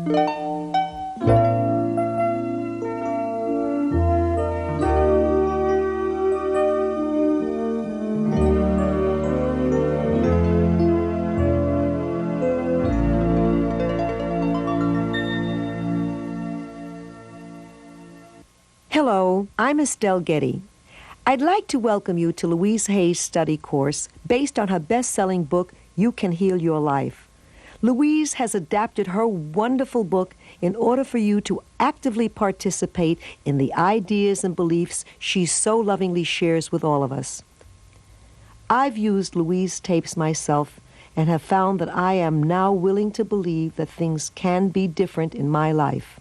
Hello, I'm Estelle Getty. I'd like to welcome you to Louise Hay's study course based on her best-selling book, You Can Heal Your Life. Louise has adapted her wonderful book in order for you to actively participate in the ideas and beliefs she so lovingly shares with all of us. I've used Louise tapes myself and have found that I am now willing to believe that things can be different in my life.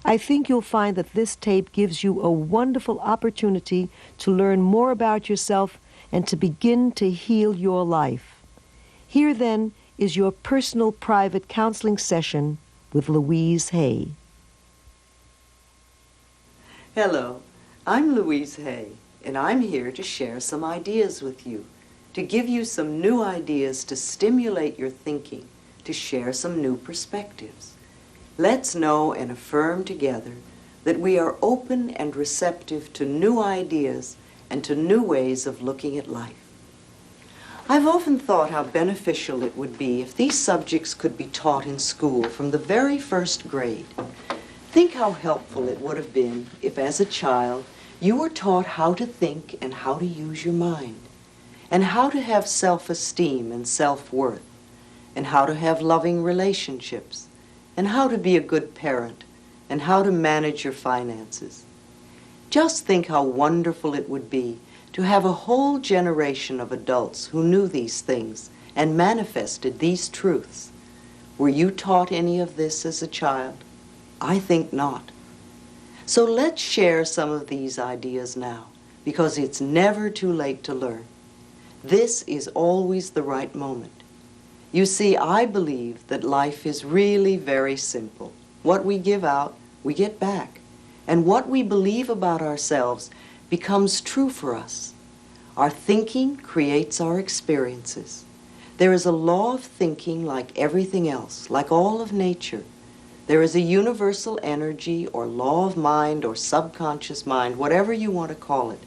I think you'll find that this tape gives you a wonderful opportunity to learn more about yourself and to begin to heal your life. Here, then, is your personal private counseling session with Louise Hay. Hello, I'm Louise Hay, and I'm here to share some ideas with you, to give you some new ideas to stimulate your thinking, to share some new perspectives. Let's know and affirm together that we are open and receptive to new ideas and to new ways of looking at life. I've often thought how beneficial it would be if these subjects could be taught in school from the very first grade. Think how helpful it would have been if, as a child, you were taught how to think and how to use your mind, and how to have self-esteem and self-worth, and how to have loving relationships, and how to be a good parent, and how to manage your finances. Just think how wonderful it would be to have a whole generation of adults who knew these things and manifested these truths. Were you taught any of this as a child? I think not. So let's share some of these ideas now, because it's never too late to learn. This is always the right moment. You see, I believe that life is really very simple. What we give out, we get back. And what we believe about ourselves becomes true for us. Our thinking creates our experiences. There is a law of thinking like everything else, like all of nature. There is a universal energy or law of mind or subconscious mind, whatever you want to call it.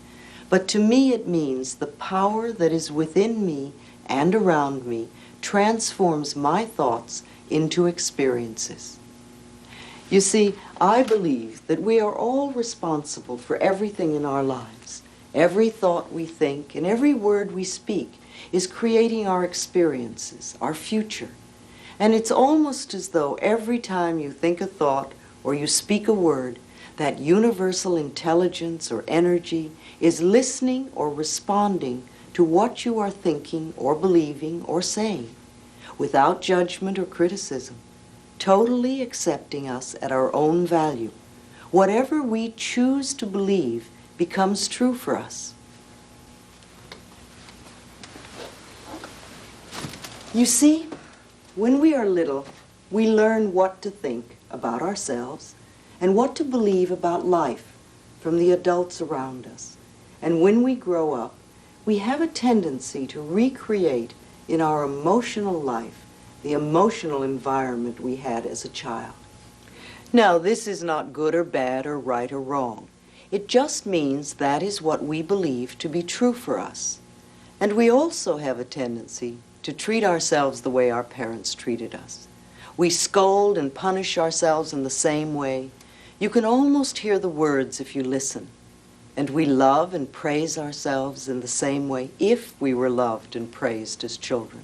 But to me it means the power that is within me and around me transforms my thoughts into experiences. You see, I believe that we are all responsible for everything in our lives. Every thought we think and every word we speak is creating our experiences, our future. And it's almost as though every time you think a thought or you speak a word, that universal intelligence or energy is listening or responding to what you are thinking or believing or saying, without judgment or criticism, totally accepting us at our own value. Whatever we choose to believe becomes true for us. You see, when we are little, we learn what to think about ourselves and what to believe about life from the adults around us. And when we grow up, we have a tendency to recreate in our emotional life the emotional environment we had as a child. Now, this is not good or bad or right or wrong. It just means that is what we believe to be true for us. And we also have a tendency to treat ourselves the way our parents treated us. We scold and punish ourselves in the same way. You can almost hear the words if you listen. And we love and praise ourselves in the same way if we were loved and praised as children.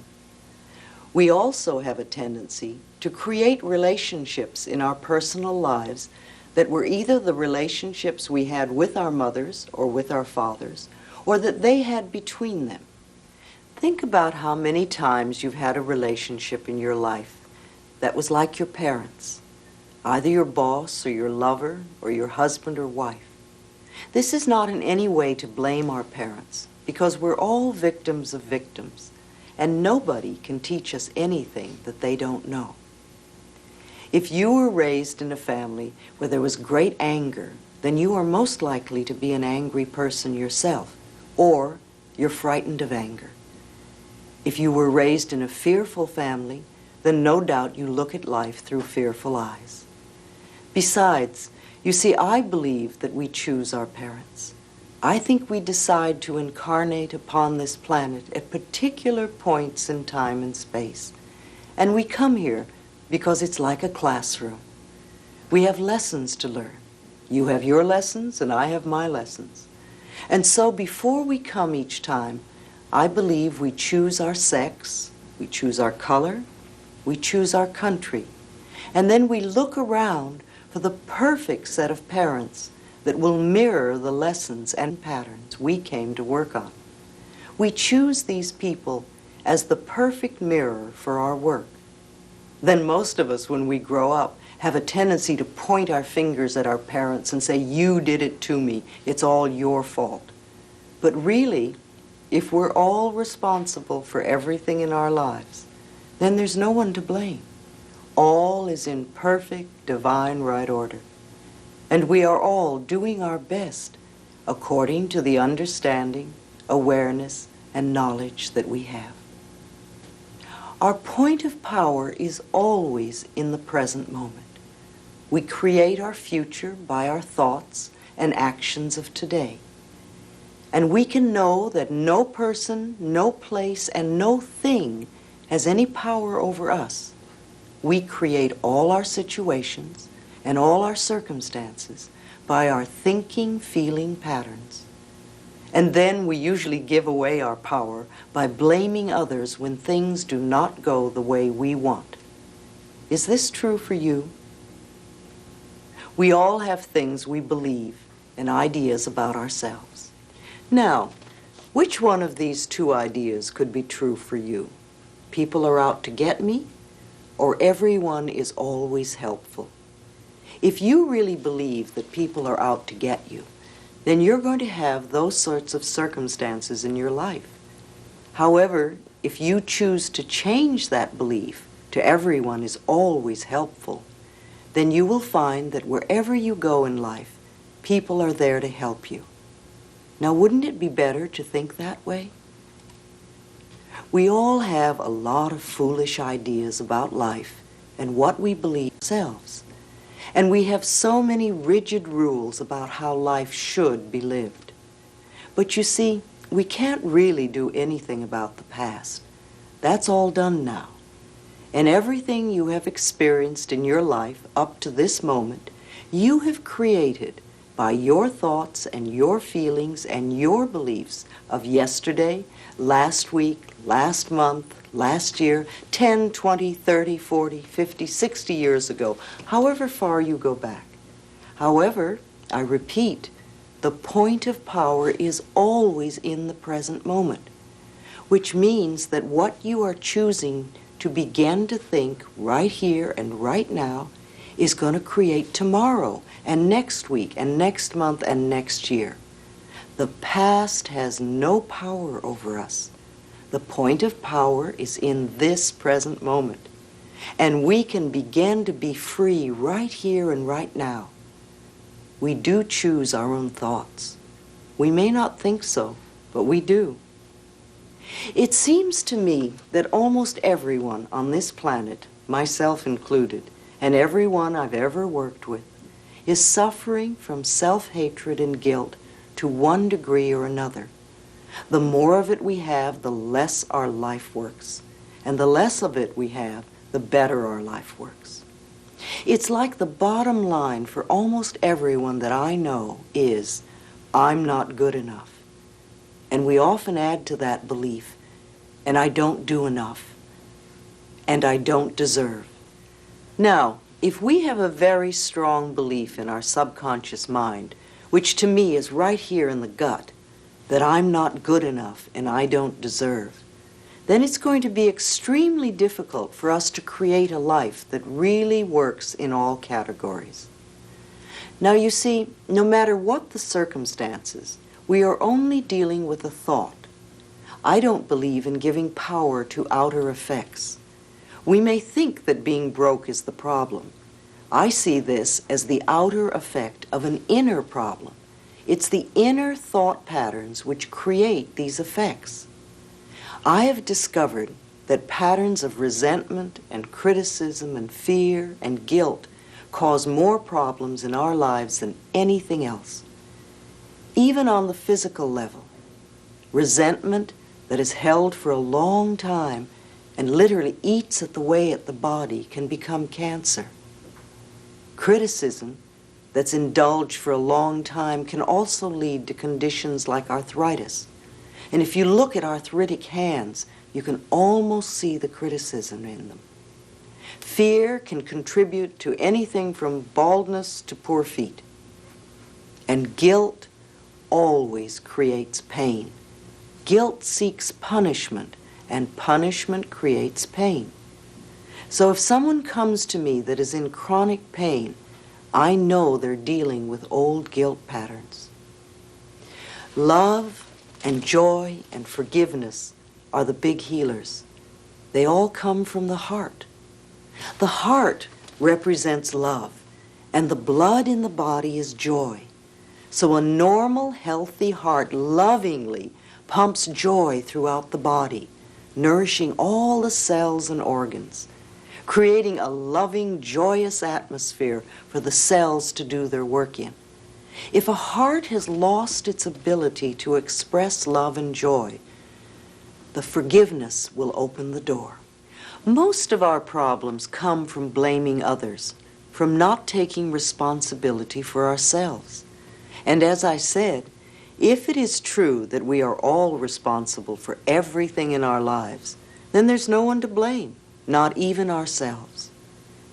We also have a tendency to create relationships in our personal lives that were either the relationships we had with our mothers or with our fathers, or that they had between them. Think about how many times you've had a relationship in your life that was like your parents, either your boss or your lover or your husband or wife. This is not in any way to blame our parents, because we're all victims of victims, and nobody can teach us anything that they don't know. If you were raised in a family where there was great anger, then you are most likely to be an angry person yourself, or you're frightened of anger. If you were raised in a fearful family, then no doubt you look at life through fearful eyes. Besides, you see, I believe that we choose our parents. I think we decide to incarnate upon this planet at particular points in time and space. And we come here because it's like a classroom. We have lessons to learn. You have your lessons and I have my lessons. And so before we come each time, I believe we choose our sex, we choose our color, we choose our country. And then we look around for the perfect set of parents that will mirror the lessons and patterns we came to work on. We choose these people as the perfect mirror for our work. Then most of us, when we grow up, have a tendency to point our fingers at our parents and say, "You did it to me, it's all your fault." But really, if we're all responsible for everything in our lives, then there's no one to blame. All is in perfect, divine right order. And we are all doing our best according to the understanding, awareness, and knowledge that we have. Our point of power is always in the present moment. We create our future by our thoughts and actions of today. And we can know that no person, no place, and no thing has any power over us. We create all our situations and all our circumstances by our thinking, feeling patterns. And then we usually give away our power by blaming others when things do not go the way we want. Is this true for you? We all have things we believe and ideas about ourselves. Now, which one of these two ideas could be true for you? People are out to get me, or everyone is always helpful? If you really believe that people are out to get you, then you're going to have those sorts of circumstances in your life. However, if you choose to change that belief to everyone is always helpful, then you will find that wherever you go in life, people are there to help you. Now, wouldn't it be better to think that way? We all have a lot of foolish ideas about life and what we believe ourselves. And we have so many rigid rules about how life should be lived. But you see, we can't really do anything about the past. That's all done now. And everything you have experienced in your life up to this moment, you have created by your thoughts and your feelings and your beliefs of yesterday, last week, last month, last year, 10, 20, 30, 40, 50, 60 years ago, however far you go back. However, I repeat, the point of power is always in the present moment, which means that what you are choosing to begin to think right here and right now is going to create tomorrow and next week and next month and next year. The past has no power over us. The point of power is in this present moment. And we can begin to be free right here and right now. We do choose our own thoughts. We may not think so, but we do. It seems to me that almost everyone on this planet, myself included, and everyone I've ever worked with, is suffering from self-hatred and guilt to one degree or another. The more of it we have, the less our life works. And the less of it we have, the better our life works. It's like the bottom line for almost everyone that I know is, I'm not good enough. And we often add to that belief, and I don't do enough, and I don't deserve. Now, if we have a very strong belief in our subconscious mind, which to me is right here in the gut, that I'm not good enough and I don't deserve, then it's going to be extremely difficult for us to create a life that really works in all categories. Now you see, no matter what the circumstances, we are only dealing with a thought. I don't believe in giving power to outer effects. We may think that being broke is the problem. I see this as the outer effect of an inner problem. It's the inner thought patterns which create these effects. I have discovered that patterns of resentment and criticism and fear and guilt cause more problems in our lives than anything else. Even on the physical level, resentment that is held for a long time and literally eats at the body can become cancer. Criticism that's indulged for a long time can also lead to conditions like arthritis. And if you look at arthritic hands, you can almost see the criticism in them. Fear can contribute to anything from baldness to poor feet. And guilt always creates pain. Guilt seeks punishment, and punishment creates pain. So if someone comes to me that is in chronic pain, I know they're dealing with old guilt patterns. Love and joy and forgiveness are the big healers. They all come from the heart. The heart represents love, and the blood in the body is joy. So a normal, healthy heart lovingly pumps joy throughout the body, nourishing all the cells and organs, creating a loving, joyous atmosphere for the cells to do their work in. If a heart has lost its ability to express love and joy, the forgiveness will open the door. Most of our problems come from blaming others, from not taking responsibility for ourselves. And as I said, if it is true that we are all responsible for everything in our lives, then there's no one to blame, not even ourselves.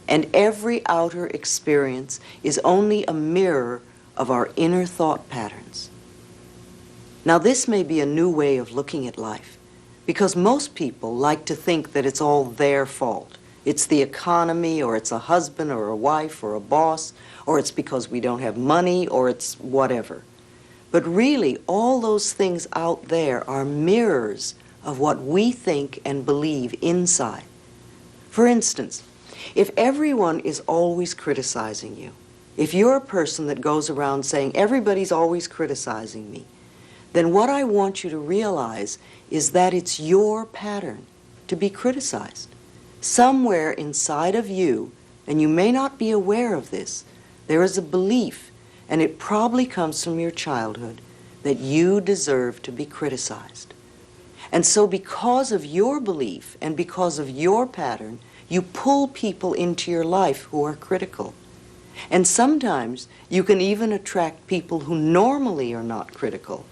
And every outer experience is only a mirror of our inner thought patterns. Now, this may be a new way of looking at life, because most people like to think that it's all their fault. It's the economy, or it's a husband, or a wife, or a boss, or it's because we don't have money, or it's whatever. But really, all those things out there are mirrors of what we think and believe inside. For instance, if everyone is always criticizing you, if you're a person that goes around saying, everybody's always criticizing me, then what I want you to realize is that it's your pattern to be criticized. Somewhere inside of you, and you may not be aware of this, there is a belief, and it probably comes from your childhood, that you deserve to be criticized. And so because of your belief and because of your pattern, you pull people into your life who are critical. And sometimes you can even attract people who normally are not critical,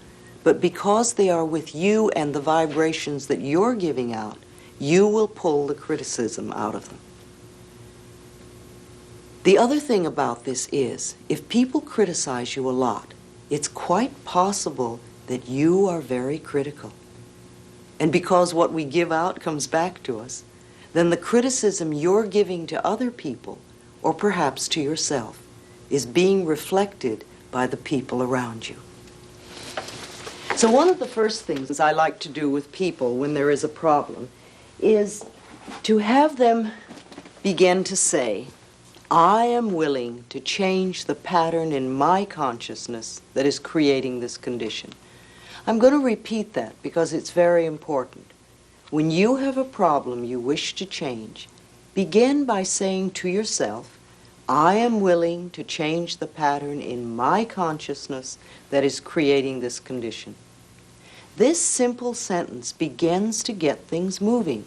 but because they are with you and the vibrations that you're giving out, you will pull the criticism out of them. The other thing about this is, if people criticize you a lot, it's quite possible that you are very critical. And because what we give out comes back to us, then the criticism you're giving to other people, or perhaps to yourself, is being reflected by the people around you. So one of the first things I like to do with people when there is a problem is to have them begin to say, I am willing to change the pattern in my consciousness that is creating this condition. I'm going to repeat that because it's very important. When you have a problem you wish to change, begin by saying to yourself, I am willing to change the pattern in my consciousness that is creating this condition. This simple sentence begins to get things moving.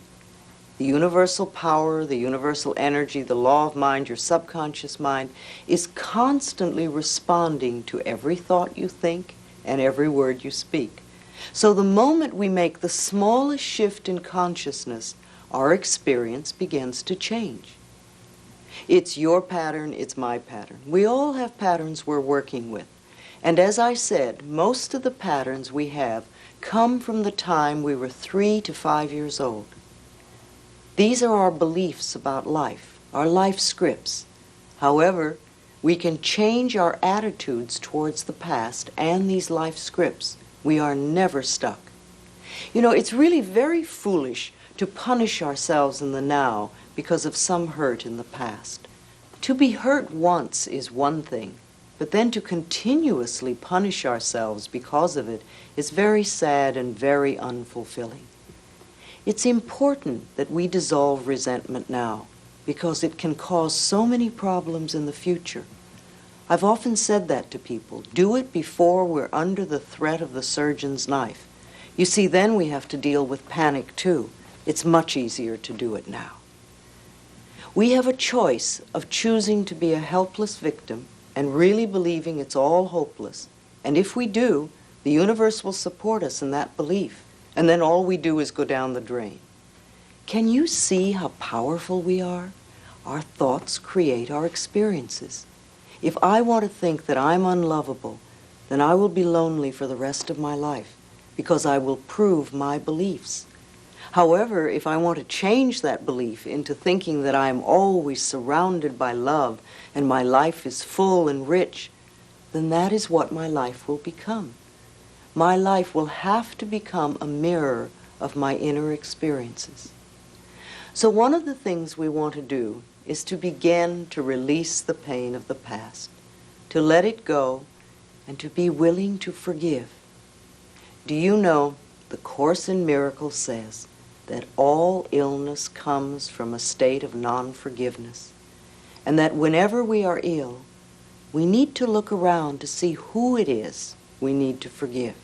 The universal power, the universal energy, the law of mind, your subconscious mind, is constantly responding to every thought you think and every word you speak. So the moment we make the smallest shift in consciousness, our experience begins to change. It's your pattern, it's my pattern. We all have patterns we're working with. And as I said, most of the patterns we have come from the time we were 3 to 5 years old. These are our beliefs about life, our life scripts. However, we can change our attitudes towards the past and these life scripts. We are never stuck. You know, it's really very foolish to punish ourselves in the now because of some hurt in the past. To be hurt once is one thing, but then to continuously punish ourselves because of it is very sad and very unfulfilling. It's important that we dissolve resentment now because it can cause so many problems in the future. I've often said that to people. Do it before we're under the threat of the surgeon's knife. You see, then we have to deal with panic too. It's much easier to do it now. We have a choice of choosing to be a helpless victim and really believing it's all hopeless. And if we do, the universe will support us in that belief. And then all we do is go down the drain. Can you see how powerful we are? Our thoughts create our experiences. If I want to think that I'm unlovable, then I will be lonely for the rest of my life because I will prove my beliefs. However, if I want to change that belief into thinking that I am always surrounded by love and my life is full and rich, then that is what my life will become. My life will have to become a mirror of my inner experiences. So one of the things we want to do is to begin to release the pain of the past, to let it go, and to be willing to forgive. Do you know, the Course in Miracles says that all illness comes from a state of non-forgiveness, and that whenever we are ill, we need to look around to see who it is we need to forgive.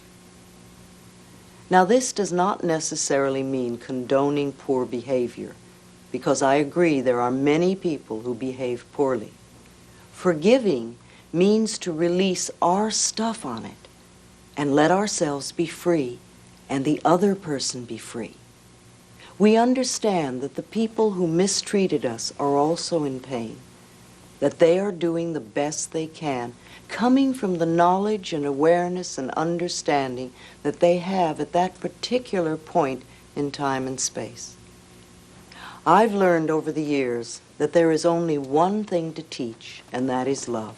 Now, this does not necessarily mean condoning poor behavior, because I agree there are many people who behave poorly. Forgiving means to release our stuff on it and let ourselves be free and the other person be free. We understand that the people who mistreated us are also in pain, that they are doing the best they can, coming from the knowledge and awareness and understanding that they have at that particular point in time and space. I've learned over the years that there is only one thing to teach, and that is love.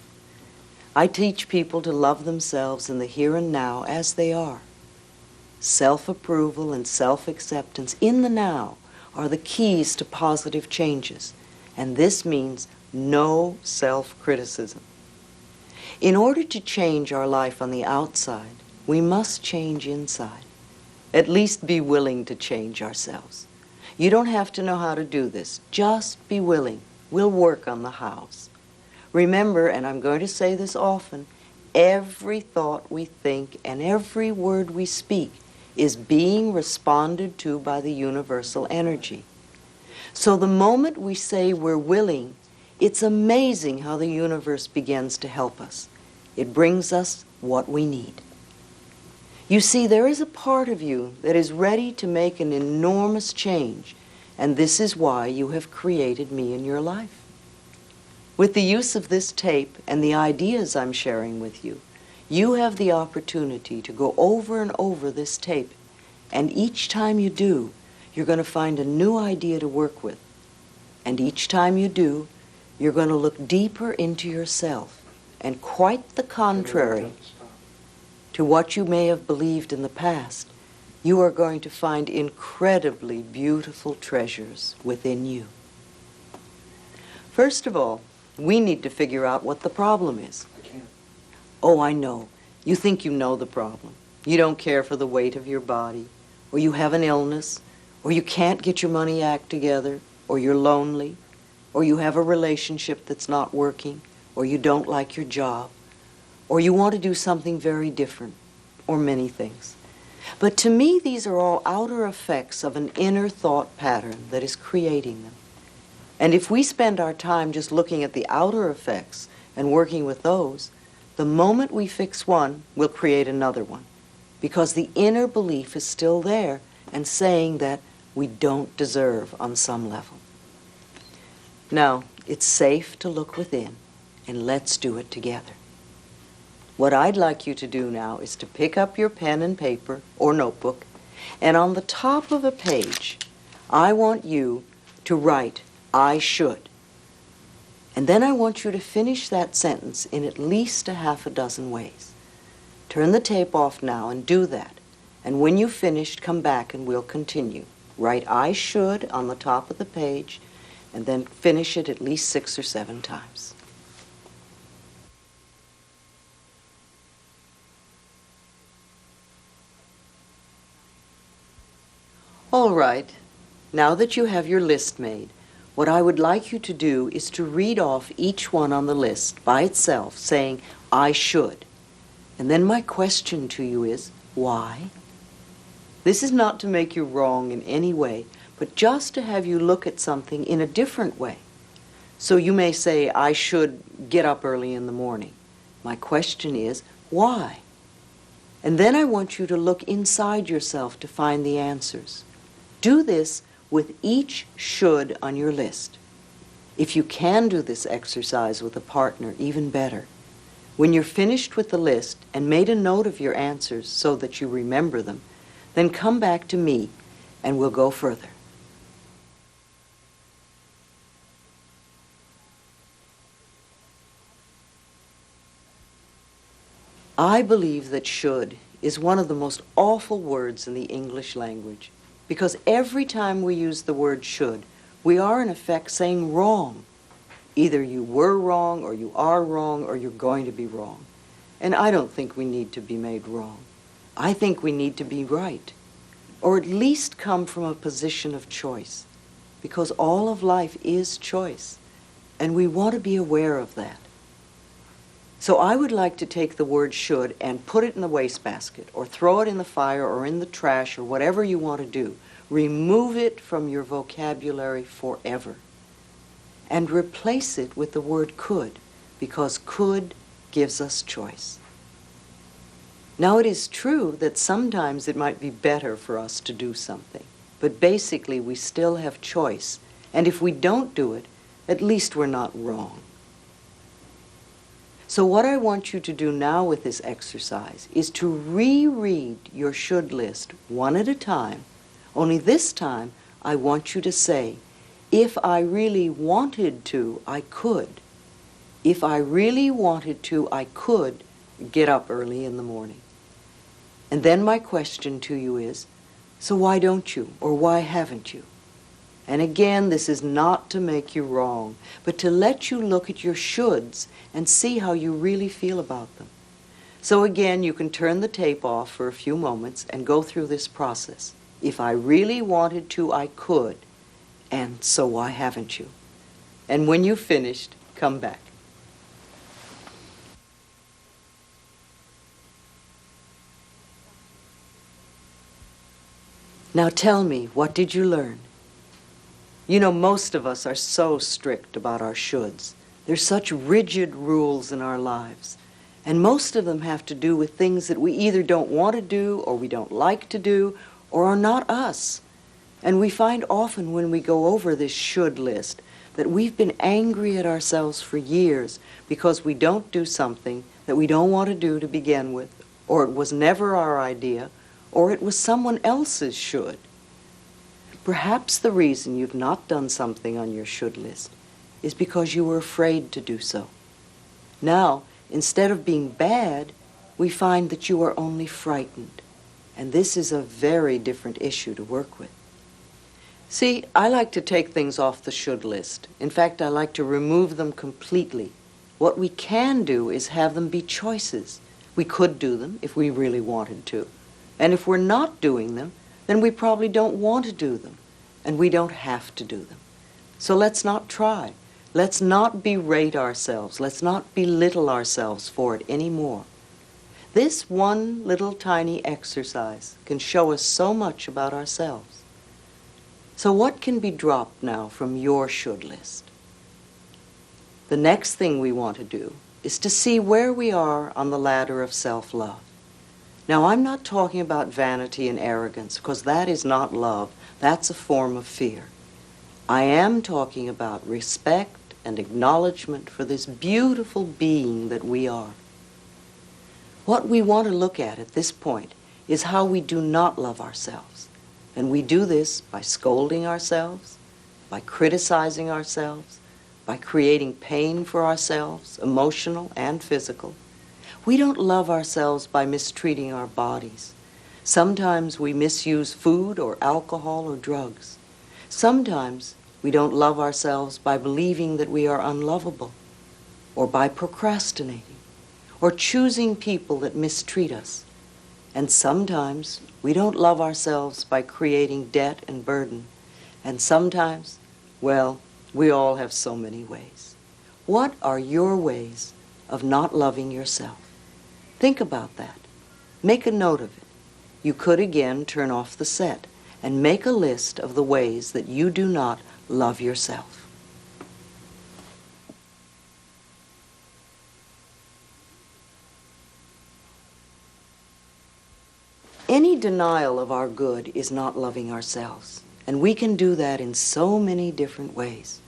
I teach people to love themselves in the here and now as they are. Self-approval and self-acceptance in the now are the keys to positive changes, and this means no self-criticism. In order to change our life on the outside, we must change inside. At least be willing to change ourselves. You don't have to know how to do this. Just be willing. We'll work on the hows. Remember, and I'm going to say this often, every thought we think and every word we speak is being responded to by the universal energy. So the moment we say we're willing, it's amazing how the universe begins to help us. It brings us what we need. You see, there is a part of you that is ready to make an enormous change, and this is why you have created me in your life. With the use of this tape and the ideas I'm sharing with you, you have the opportunity to go over and over this tape, and each time you do, you're going to find a new idea to work with. And each time you do, you're going to look deeper into yourself, and quite the contrary to what you may have believed in the past, you are going to find incredibly beautiful treasures within you. First of all, we need to figure out what the problem is. I can't. Oh, I know. You think you know the problem. You don't care for the weight of your body, or you have an illness, or you can't get your money act together, or you're lonely, or you have a relationship that's not working, or you don't like your job, or you want to do something very different, or many things. But to me, these are all outer effects of an inner thought pattern that is creating them. And if we spend our time just looking at the outer effects and working with those, the moment we fix one, we'll create another one, because the inner belief is still there and saying that we don't deserve on some level. Now, it's safe to look within, and let's do it together. What I'd like you to do now is to pick up your pen and paper or notebook, and on the top of a page, I want you to write, "I should." And then I want you to finish that sentence in at least a half a dozen ways. Turn the tape off now and do that. And when you've finished, come back and we'll continue. Write "I should" on the top of the page, and then finish it at least 6 or 7 times. All right, Now that you have your list made, what I would like you to do is to read off each one on the list by itself, saying, I should. And then my question to you is, why? This is not to make you wrong in any way, but just to have you look at something in a different way. So you may say, I should get up early in the morning. My question is, why? And then I want you to look inside yourself to find the answers. Do this with each should on your list. If you can do this exercise with a partner, even better. When you're finished with the list and made a note of your answers so that you remember them, then come back to me and we'll go further. I believe that should is one of the most awful words in the English language, because every time we use the word should, we are in effect saying wrong. Either you were wrong, or you are wrong, or you're going to be wrong. And I don't think we need to be made wrong. I think we need to be right, or at least come from a position of choice, because all of life is choice, and we want to be aware of that. So I would like to take the word should and put it in the wastebasket, or throw it in the fire, or in the trash, or whatever you want to do. Remove it from your vocabulary forever. And replace it with the word could, because could gives us choice. Now it is true that sometimes it might be better for us to do something, but basically we still have choice, and if we don't do it, at least we're not wrong. So what I want you to do now with this exercise is to reread your should list one at a time, only this time I want you to say, if I really wanted to, I could. If I really wanted to, I could get up early in the morning. And then my question to you is, so why don't you, or why haven't you? And again, this is not to make you wrong, but to let you look at your shoulds and see how you really feel about them. So again, you can turn the tape off for a few moments and go through this process. If I really wanted to, I could. And so why haven't you? And when you've finished, come back. Now tell me, what did you learn? You know, most of us are so strict about our shoulds. There's such rigid rules in our lives. And most of them have to do with things that we either don't want to do, or we don't like to do, or are not us. And we find often when we go over this should list that we've been angry at ourselves for years because we don't do something that we don't want to do to begin with, or it was never our idea, or it was someone else's should. Perhaps the reason you've not done something on your should list is because you were afraid to do so. Now, instead of being bad, we find that you are only frightened. And this is a very different issue to work with. See, I like to take things off the should list. In fact, I like to remove them completely. What we can do is have them be choices. We could do them if we really wanted to. And if we're not doing them, then we probably don't want to do them, and we don't have to do them. So let's not try. Let's not berate ourselves. Let's not belittle ourselves for it anymore. This one little tiny exercise can show us so much about ourselves. So what can be dropped now from your should list? The next thing we want to do is to see where we are on the ladder of self-love. Now, I'm not talking about vanity and arrogance, because that is not love. That's a form of fear. I am talking about respect and acknowledgement for this beautiful being that we are. What we want to look at this point is how we do not love ourselves. And we do this by scolding ourselves, by criticizing ourselves, by creating pain for ourselves, emotional and physical. We don't love ourselves by mistreating our bodies. Sometimes we misuse food or alcohol or drugs. Sometimes we don't love ourselves by believing that we are unlovable, or by procrastinating, or choosing people that mistreat us. And sometimes we don't love ourselves by creating debt and burden. And sometimes, well, we all have so many ways. What are your ways of not loving yourself? Think about that. Make a note of it. You could again turn off the set and make a list of the ways that you do not love yourself. Any denial of our good is not loving ourselves, and we can do that in so many different ways.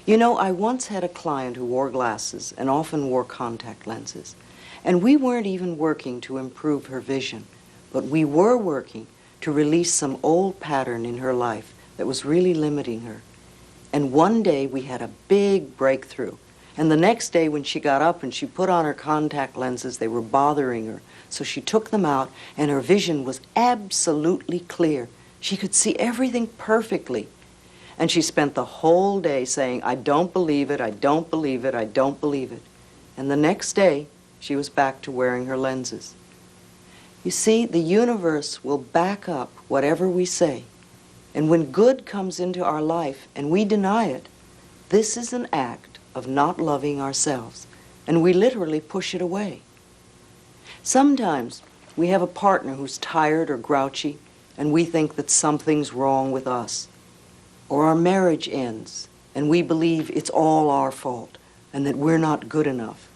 You know, I once had a client who wore glasses and often wore contact lenses, and we weren't even working to improve her vision, but we were working to release some old pattern in her life that was really limiting her. And one day we had a big breakthrough, and the next day when she got up and she put on her contact lenses, they were bothering her. So she took them out, and her vision was absolutely clear. She could see everything perfectly. And she spent the whole day saying, I don't believe it, I don't believe it, I don't believe it. And the next day, she was back to wearing her lenses. You see, the universe will back up whatever we say. And when good comes into our life and we deny it, this is an act of not loving ourselves. And we literally push it away. Sometimes we have a partner who's tired or grouchy, and we think that something's wrong with us. Or our marriage ends, and we believe it's all our fault, and that we're not good enough.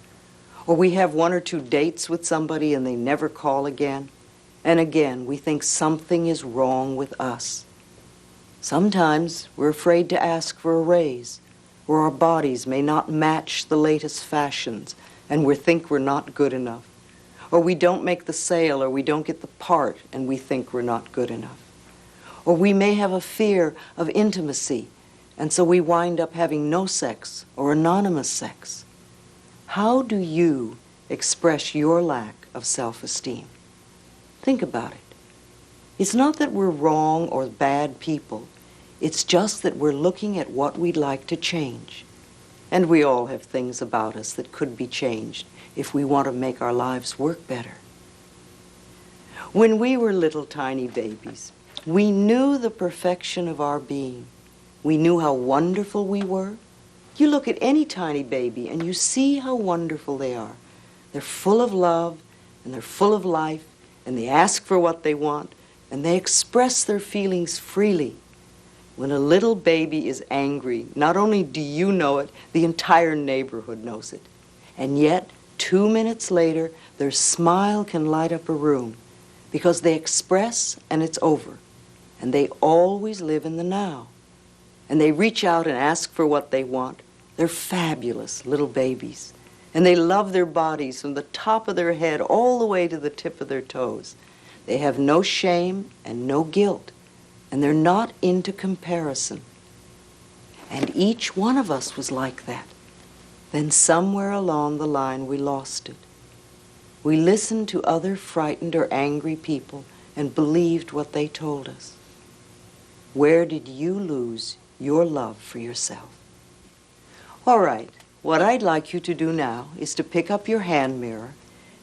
Or we have 1 or 2 dates with somebody and they never call again, and again we think something is wrong with us. Sometimes we're afraid to ask for a raise, or our bodies may not match the latest fashions, and we think we're not good enough. Or we don't make the sale, or we don't get the part, and we think we're not good enough. Or we may have a fear of intimacy, and so we wind up having no sex or anonymous sex. How do you express your lack of self-esteem? Think about it. It's not that we're wrong or bad people. It's just that we're looking at what we'd like to change. And we all have things about us that could be changed if we want to make our lives work better. When we were little tiny babies, we knew the perfection of our being. We knew how wonderful we were. You look at any tiny baby and you see how wonderful they are. They're full of love and they're full of life, and they ask for what they want and they express their feelings freely. When a little baby is angry, not only do you know it, the entire neighborhood knows it. And yet, 2 minutes later, their smile can light up a room because they express and it's over. And they always live in the now. And they reach out and ask for what they want. They're fabulous little babies. And they love their bodies from the top of their head all the way to the tip of their toes. They have no shame and no guilt. And they're not into comparison. And each one of us was like that. Then somewhere along the line we lost it. We listened to other frightened or angry people and believed what they told us. Where did you lose your love for yourself? All right, what I'd like you to do now is to pick up your hand mirror,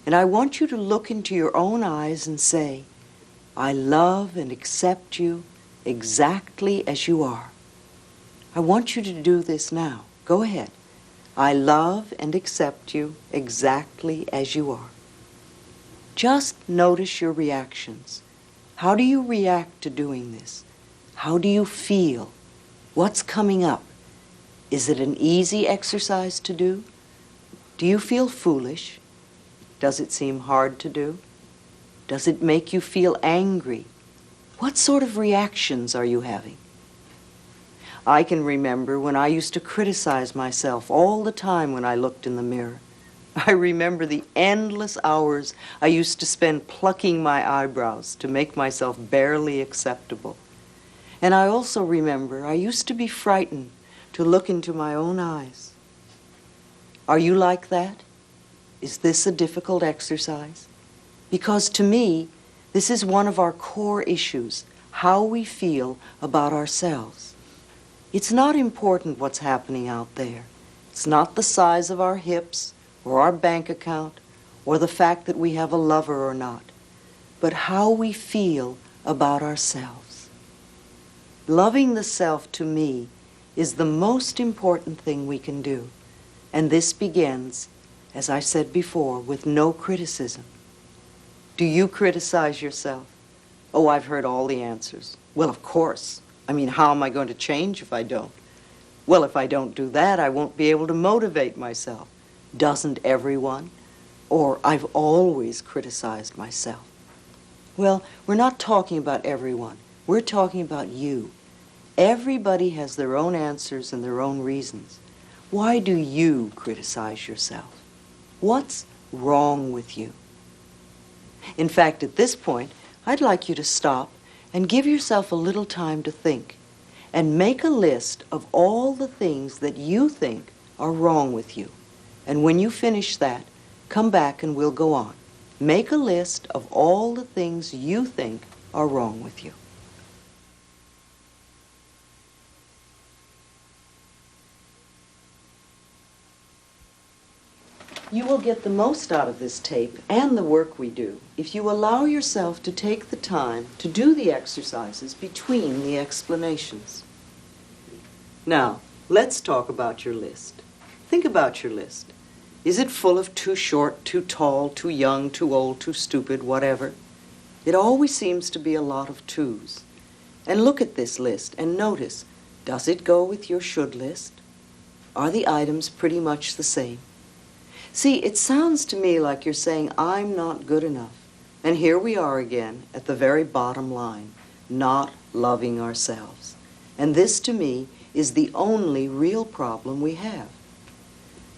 and I want you to look into your own eyes and say, I love and accept you exactly as you are. I want you to do this now. Go ahead. I love and accept you exactly as you are. Just notice your reactions. How do you react to doing this? How do you feel? What's coming up? Is it an easy exercise to do? Do you feel foolish? Does it seem hard to do? Does it make you feel angry? What sort of reactions are you having? I can remember when I used to criticize myself all the time when I looked in the mirror. I remember the endless hours I used to spend plucking my eyebrows to make myself barely acceptable. And I also remember I used to be frightened to look into my own eyes. Are you like that? Is this a difficult exercise? Because to me, this is one of our core issues, how we feel about ourselves. It's not important what's happening out there. It's not the size of our hips or our bank account or the fact that we have a lover or not, but how we feel about ourselves. Loving the self, to me, is the most important thing we can do. And this begins, as I said before, with no criticism. Do you criticize yourself? Oh, I've heard all the answers. Well, of course. I mean, how am I going to change if I don't? Well, if I don't do that, I won't be able to motivate myself. Doesn't everyone? Or I've always criticized myself. Well, we're not talking about everyone. We're talking about you. Everybody has their own answers and their own reasons. Why do you criticize yourself? What's wrong with you? In fact, at this point, I'd like you to stop and give yourself a little time to think and make a list of all the things that you think are wrong with you. And when you finish that, come back and we'll go on. Make a list of all the things you think are wrong with you. You will get the most out of this tape and the work we do if you allow yourself to take the time to do the exercises between the explanations. Now, let's talk about your list. Think about your list. Is it full of too short, too tall, too young, too old, too stupid, whatever? It always seems to be a lot of twos. And look at this list and notice, does it go with your should list? Are the items pretty much the same? See, it sounds to me like you're saying, I'm not good enough. And here we are again at the very bottom line, not loving ourselves. And this, to me, is the only real problem we have.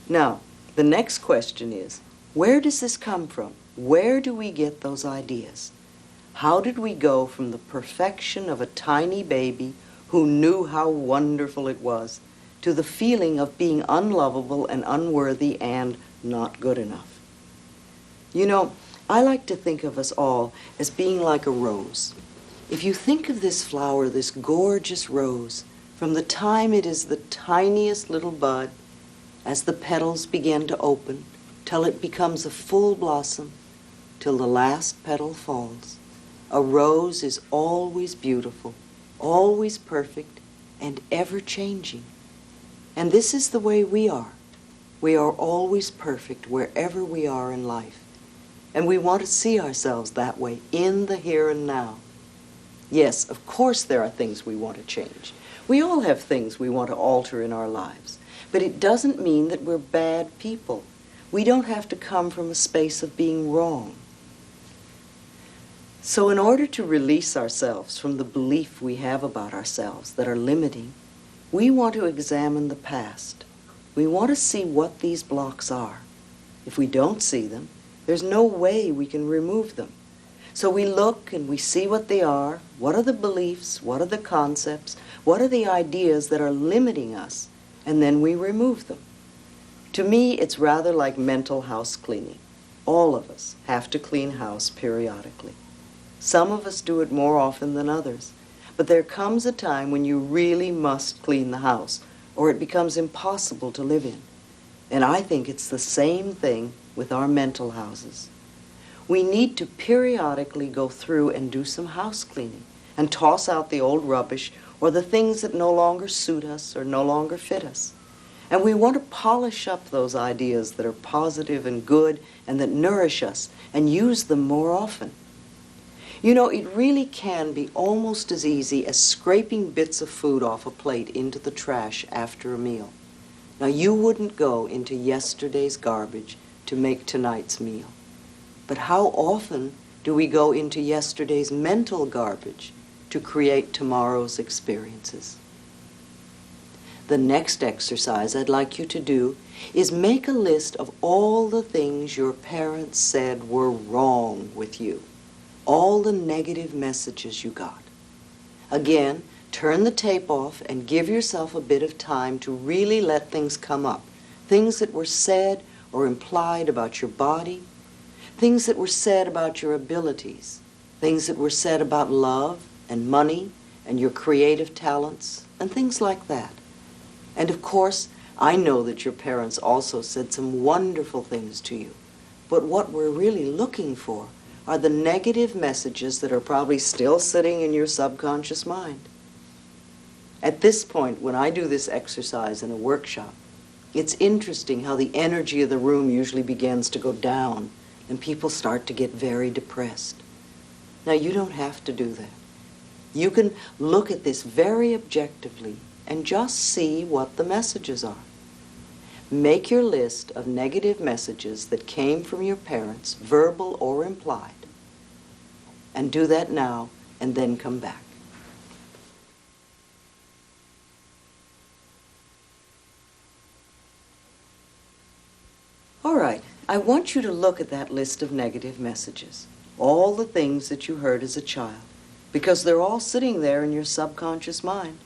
Now, the next question is, where does this come from? Where do we get those ideas? How did we go from the perfection of a tiny baby who knew how wonderful it was to the feeling of being unlovable and unworthy and not good enough? You know, I like to think of us all as being like a rose. If you think of this flower, this gorgeous rose, from the time it is the tiniest little bud, as the petals begin to open, till it becomes a full blossom, till the last petal falls, a rose is always beautiful, always perfect, and ever changing. And this is the way we are. We are always perfect wherever we are in life. And we want to see ourselves that way in the here and now. Yes, of course there are things we want to change. We all have things we want to alter in our lives. But it doesn't mean that we're bad people. We don't have to come from a space of being wrong. So in order to release ourselves from the belief we have about ourselves that are limiting, we want to examine the past. We want to see what these blocks are. If we don't see them, there's no way we can remove them. So we look and we see what they are. What are the beliefs? What are the concepts? What are the ideas that are limiting us? And then we remove them. To me, it's rather like mental house cleaning. All of us have to clean house periodically. Some of us do it more often than others. But there comes a time when you really must clean the house, or it becomes impossible to live in. And I think it's the same thing with our mental houses. We need to periodically go through and do some house cleaning and toss out the old rubbish or the things that no longer suit us or no longer fit us. And we want to polish up those ideas that are positive and good and that nourish us and use them more often. You know, it really can be almost as easy as scraping bits of food off a plate into the trash after a meal. Now, you wouldn't go into yesterday's garbage to make tonight's meal. But how often do we go into yesterday's mental garbage to create tomorrow's experiences? The next exercise I'd like you to do is make a list of all the things your parents said were wrong with you, all the negative messages you got. Again, turn the tape off and give yourself a bit of time to really let things come up, things that were said or implied about your body, things that were said about your abilities, things that were said about love and money and your creative talents, and things like that. And of course, I know that your parents also said some wonderful things to you. But what we're really looking for are the negative messages that are probably still sitting in your subconscious mind. At this point, when I do this exercise in a workshop, it's interesting how the energy of the room usually begins to go down and people start to get very depressed. Now, you don't have to do that. You can look at this very objectively and just see what the messages are. Make your list of negative messages that came from your parents, verbal or implied, and do that now and then come back. All right, I want you to look at that list of negative messages, all the things that you heard as a child, because they're all sitting there in your subconscious mind,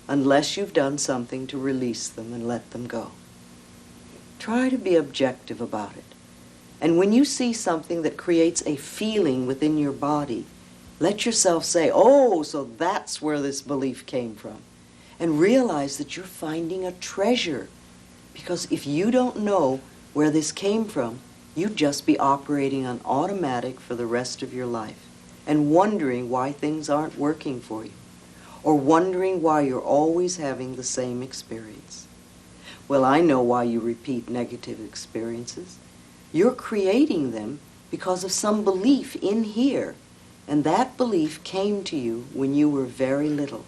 unless you've done something to release them and let them go. Try to be objective about it. And when you see something that creates a feeling within your body, let yourself say, oh, so that's where this belief came from. And realize that you're finding a treasure. Because if you don't know where this came from, you'd just be operating on automatic for the rest of your life and wondering why things aren't working for you, or wondering why you're always having the same experience. Well, I know why you repeat negative experiences. You're creating them because of some belief in here, and that belief came to you when you were very little.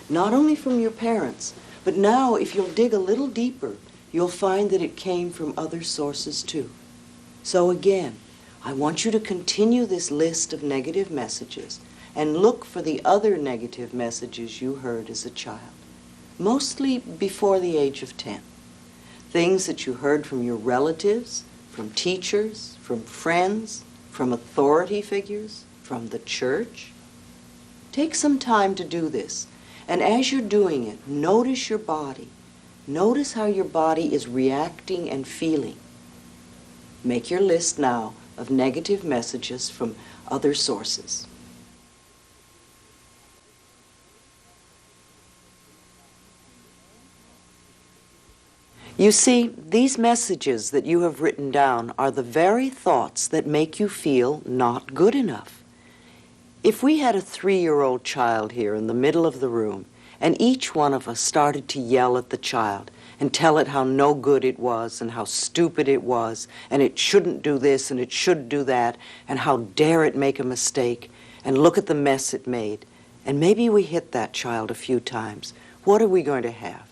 Not only from your parents, but now if you'll dig a little deeper, you'll find that it came from other sources too. So again, I want you to continue this list of negative messages and look for the other negative messages you heard as a child, mostly before the age of 10. Things that you heard from your relatives, from teachers, from friends, from authority figures, from the church. Take some time to do this, and as you're doing it, notice your body. Notice how your body is reacting and feeling. Make your list now of negative messages from other sources. You see, these messages that you have written down are the very thoughts that make you feel not good enough. If we had a 3-year-old child here in the middle of the room, and each one of us started to yell at the child and tell it how no good it was and how stupid it was and it shouldn't do this and it should do that and how dare it make a mistake and look at the mess it made, and maybe we hit that child a few times, what are we going to have?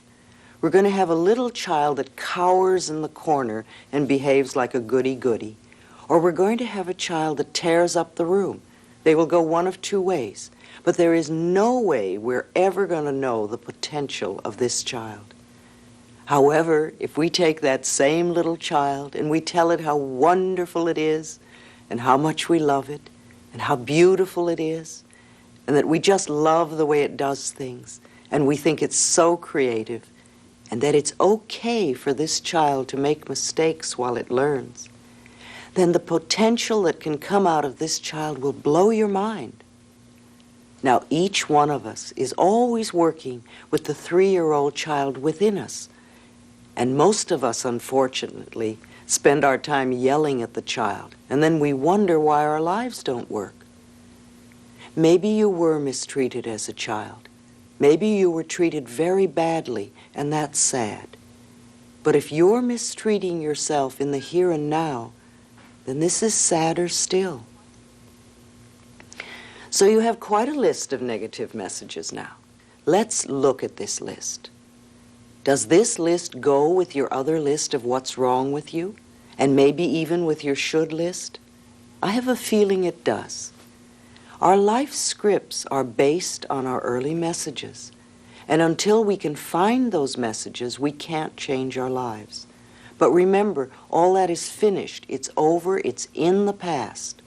We're going to have a little child that cowers in the corner and behaves like a goody-goody, or we're going to have a child that tears up the room. They will go one of two ways, but there is no way we're ever going to know the potential of this child. However, if we take that same little child and we tell it how wonderful it is and how much we love it and how beautiful it is and that we just love the way it does things and we think it's so creative and that it's okay for this child to make mistakes while it learns, then the potential that can come out of this child will blow your mind. Now, each one of us is always working with the 3-year-old child within us. And most of us, unfortunately, spend our time yelling at the child, and then we wonder why our lives don't work. Maybe you were mistreated as a child. Maybe you were treated very badly, and that's sad. But if you're mistreating yourself in the here and now, then this is sadder still. So you have quite a list of negative messages now. Let's look at this list. Does this list go with your other list of what's wrong with you? And maybe even with your should list? I have a feeling it does. Our life scripts are based on our early messages. And until we can find those messages, we can't change our lives. But remember, all that is finished. It's over. It's in the past.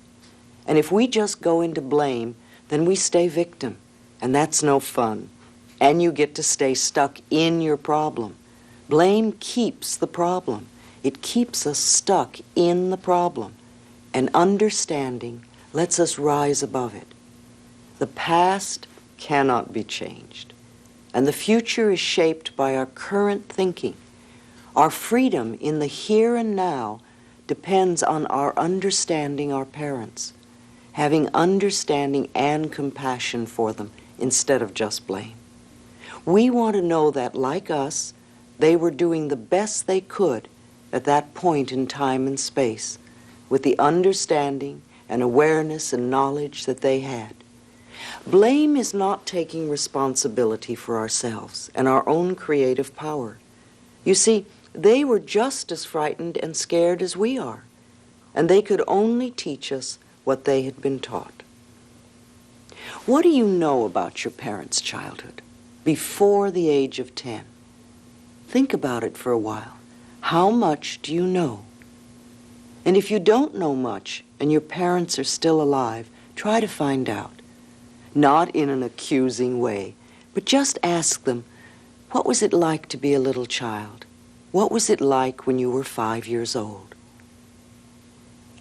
And if we just go into blame, then we stay victim. And that's no fun. And you get to stay stuck in your problem. Blame keeps the problem. It keeps us stuck in the problem. And understanding lets us rise above it. The past cannot be changed. And the future is shaped by our current thinking. Our freedom in the here and now depends on our understanding our parents, having understanding and compassion for them instead of just blame. We want to know that, like us, they were doing the best they could at that point in time and space, with the understanding and awareness and knowledge that they had. Blame is not taking responsibility for ourselves and our own creative power. You see, they were just as frightened and scared as we are, and they could only teach us what they had been taught. What do you know about your parents' childhood before the age of 10? Think about it for a while. How much do you know? And if you don't know much and your parents are still alive, try to find out. Not in an accusing way, but just ask them, what was it like to be a little child? What was it like when you were 5 years old?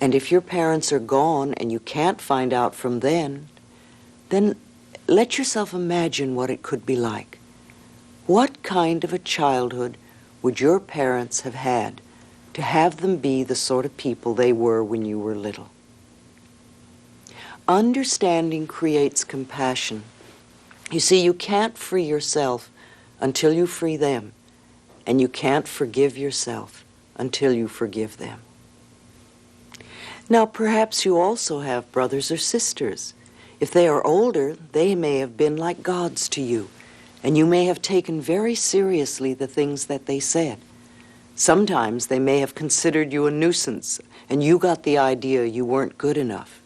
And if your parents are gone and you can't find out from then let yourself imagine what it could be like. What kind of a childhood would your parents have had to have them be the sort of people they were when you were little? Understanding creates compassion. You see, you can't free yourself until you free them, and you can't forgive yourself until you forgive them. Now, perhaps you also have brothers or sisters. If they are older, they may have been like gods to you, and you may have taken very seriously the things that they said. Sometimes they may have considered you a nuisance, and you got the idea you weren't good enough.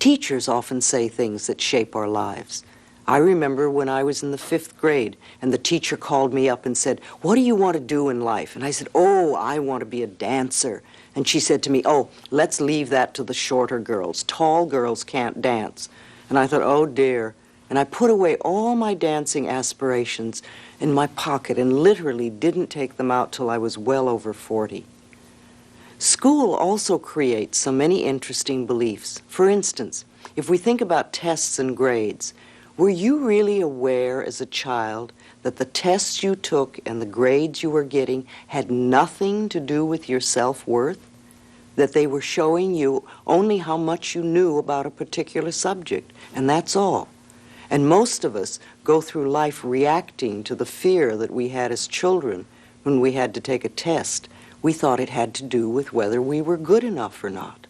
Teachers often say things that shape our lives. I remember when I was in the 5th grade, and the teacher called me up and said, "What do you want to do in life?" And I said, "Oh, I want to be a dancer." And she said to me, "Oh, let's leave that to the shorter girls. Tall girls can't dance." And I thought, oh dear. And I put away all my dancing aspirations in my pocket and literally didn't take them out till I was well over 40. School also creates so many interesting beliefs. For instance, if we think about tests and grades, were you really aware as a child that the tests you took and the grades you were getting had nothing to do with your self-worth? That they were showing you only how much you knew about a particular subject, and that's all. And most of us go through life reacting to the fear that we had as children when we had to take a test. We thought it had to do with whether we were good enough or not.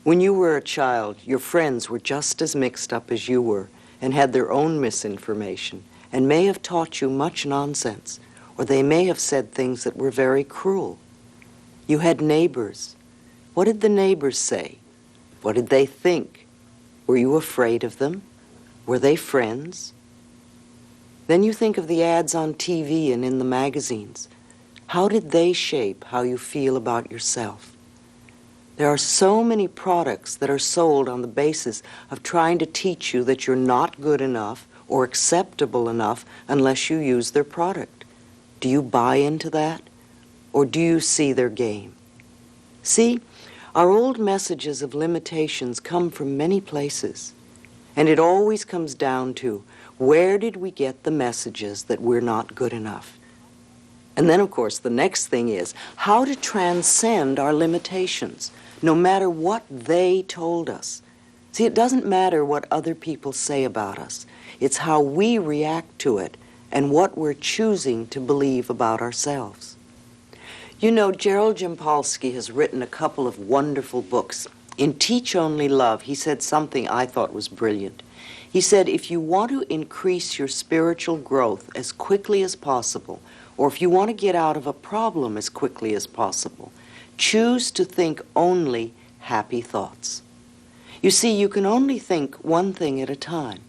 When you were a child, your friends were just as mixed up as you were and had their own misinformation and may have taught you much nonsense, or they may have said things that were very cruel. You had neighbors. What did the neighbors say? What did they think? Were you afraid of them? Were they friends? Then you think of the ads on TV and in the magazines. How did they shape how you feel about yourself? There are so many products that are sold on the basis of trying to teach you that you're not good enough or acceptable enough unless you use their product. Do you buy into that? Or do you see their game? See, our old messages of limitations come from many places, and it always comes down to, where did we get the messages that we're not good enough? And then, of course, the next thing is how to transcend our limitations, no matter what they told us. See, it doesn't matter what other people say about us. It's how we react to it and what we're choosing to believe about ourselves. You know, Gerald Jampolsky has written a couple of wonderful books. In Teach Only Love, he said something I thought was brilliant. He said, if you want to increase your spiritual growth as quickly as possible, or if you want to get out of a problem as quickly as possible, choose to think only happy thoughts. You see, you can only think one thing at a time.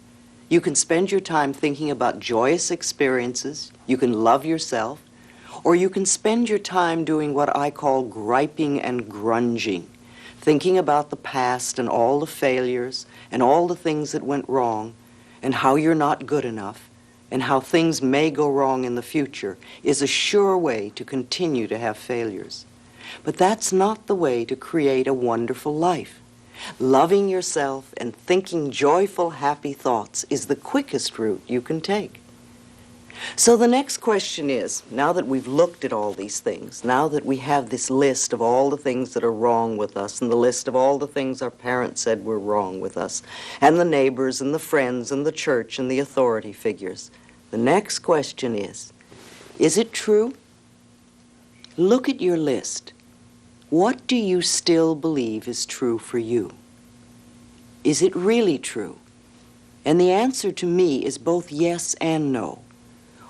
You can spend your time thinking about joyous experiences, you can love yourself, or you can spend your time doing what I call griping and grunging, thinking about the past and all the failures and all the things that went wrong and how you're not good enough and how things may go wrong in the future is a sure way to continue to have failures. But that's not the way to create a wonderful life. Loving yourself and thinking joyful, happy thoughts is the quickest route you can take. So the next question is, now that we've looked at all these things, now that we have this list of all the things that are wrong with us, and the list of all the things our parents said were wrong with us, and the neighbors and the friends and the church and the authority figures, the next question is it true? Look at your list. What do you still believe is true for you? Is it really true? And the answer to me is both yes and no.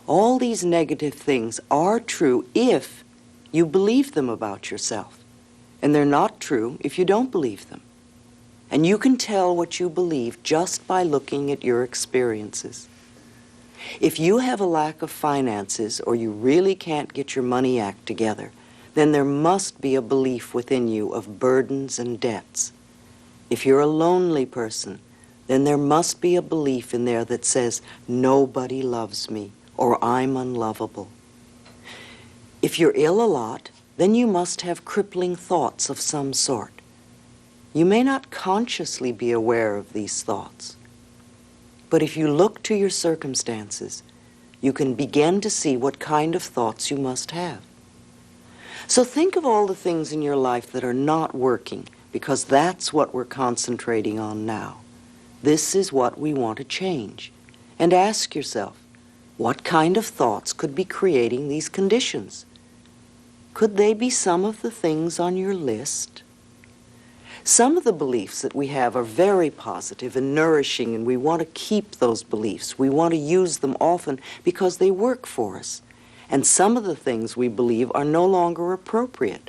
All these negative things are true if you believe them about yourself. And they're not true if you don't believe them. And you can tell what you believe just by looking at your experiences. If you have a lack of finances or you really can't get your money act together, then there must be a belief within you of burdens and debts. If you're a lonely person, then there must be a belief in there that says, nobody loves me, or I'm unlovable. If you're ill a lot, then you must have crippling thoughts of some sort. You may not consciously be aware of these thoughts, but if you look to your circumstances, you can begin to see what kind of thoughts you must have. So think of all the things in your life that are not working, because that's what we're concentrating on now. This is what we want to change. And ask yourself, what kind of thoughts could be creating these conditions? Could they be some of the things on your list? Some of the beliefs that we have are very positive and nourishing, and we want to keep those beliefs. We want to use them often because they work for us. And some of the things we believe are no longer appropriate.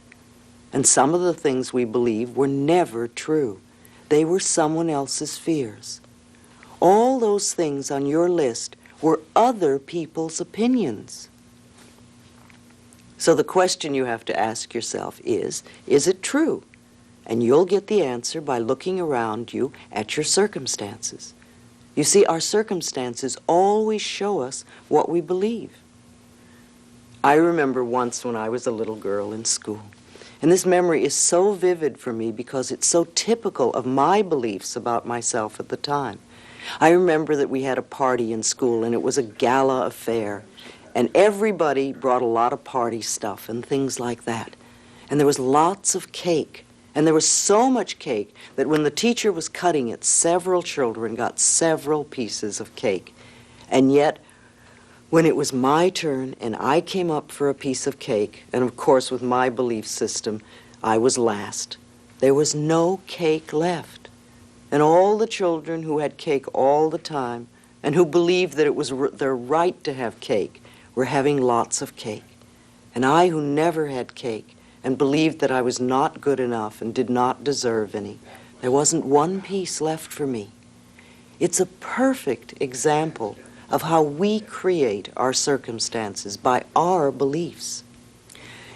And some of the things we believe were never true. They were someone else's fears. All those things on your list were other people's opinions. So the question you have to ask yourself is it true? And you'll get the answer by looking around you at your circumstances. You see, our circumstances always show us what we believe. I remember once when I was a little girl in school, and this memory is so vivid for me because it's so typical of my beliefs about myself at the time. I remember that we had a party in school, and it was a gala affair, and everybody brought a lot of party stuff and things like that. And there was lots of cake, and there was so much cake that when the teacher was cutting it, several children got several pieces of cake. And yet, when it was my turn and I came up for a piece of cake, and of course with my belief system, I was last, there was no cake left. And all the children who had cake all the time and who believed that it was their right to have cake were having lots of cake. And I, who never had cake and believed that I was not good enough and did not deserve any, there wasn't one piece left for me. It's a perfect example of how we create our circumstances by our beliefs.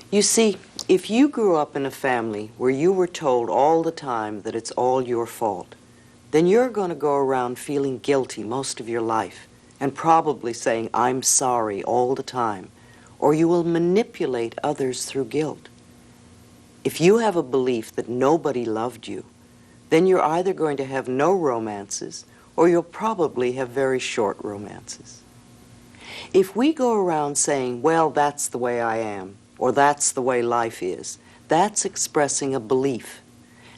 You see, if you grew up in a family where you were told all the time that it's all your fault, then you're going to go around feeling guilty most of your life and probably saying, I'm sorry all the time, or you will manipulate others through guilt. If you have a belief that nobody loved you, then you're either going to have no romances or you'll probably have very short romances. If we go around saying, well, that's the way I am, or that's the way life is, that's expressing a belief.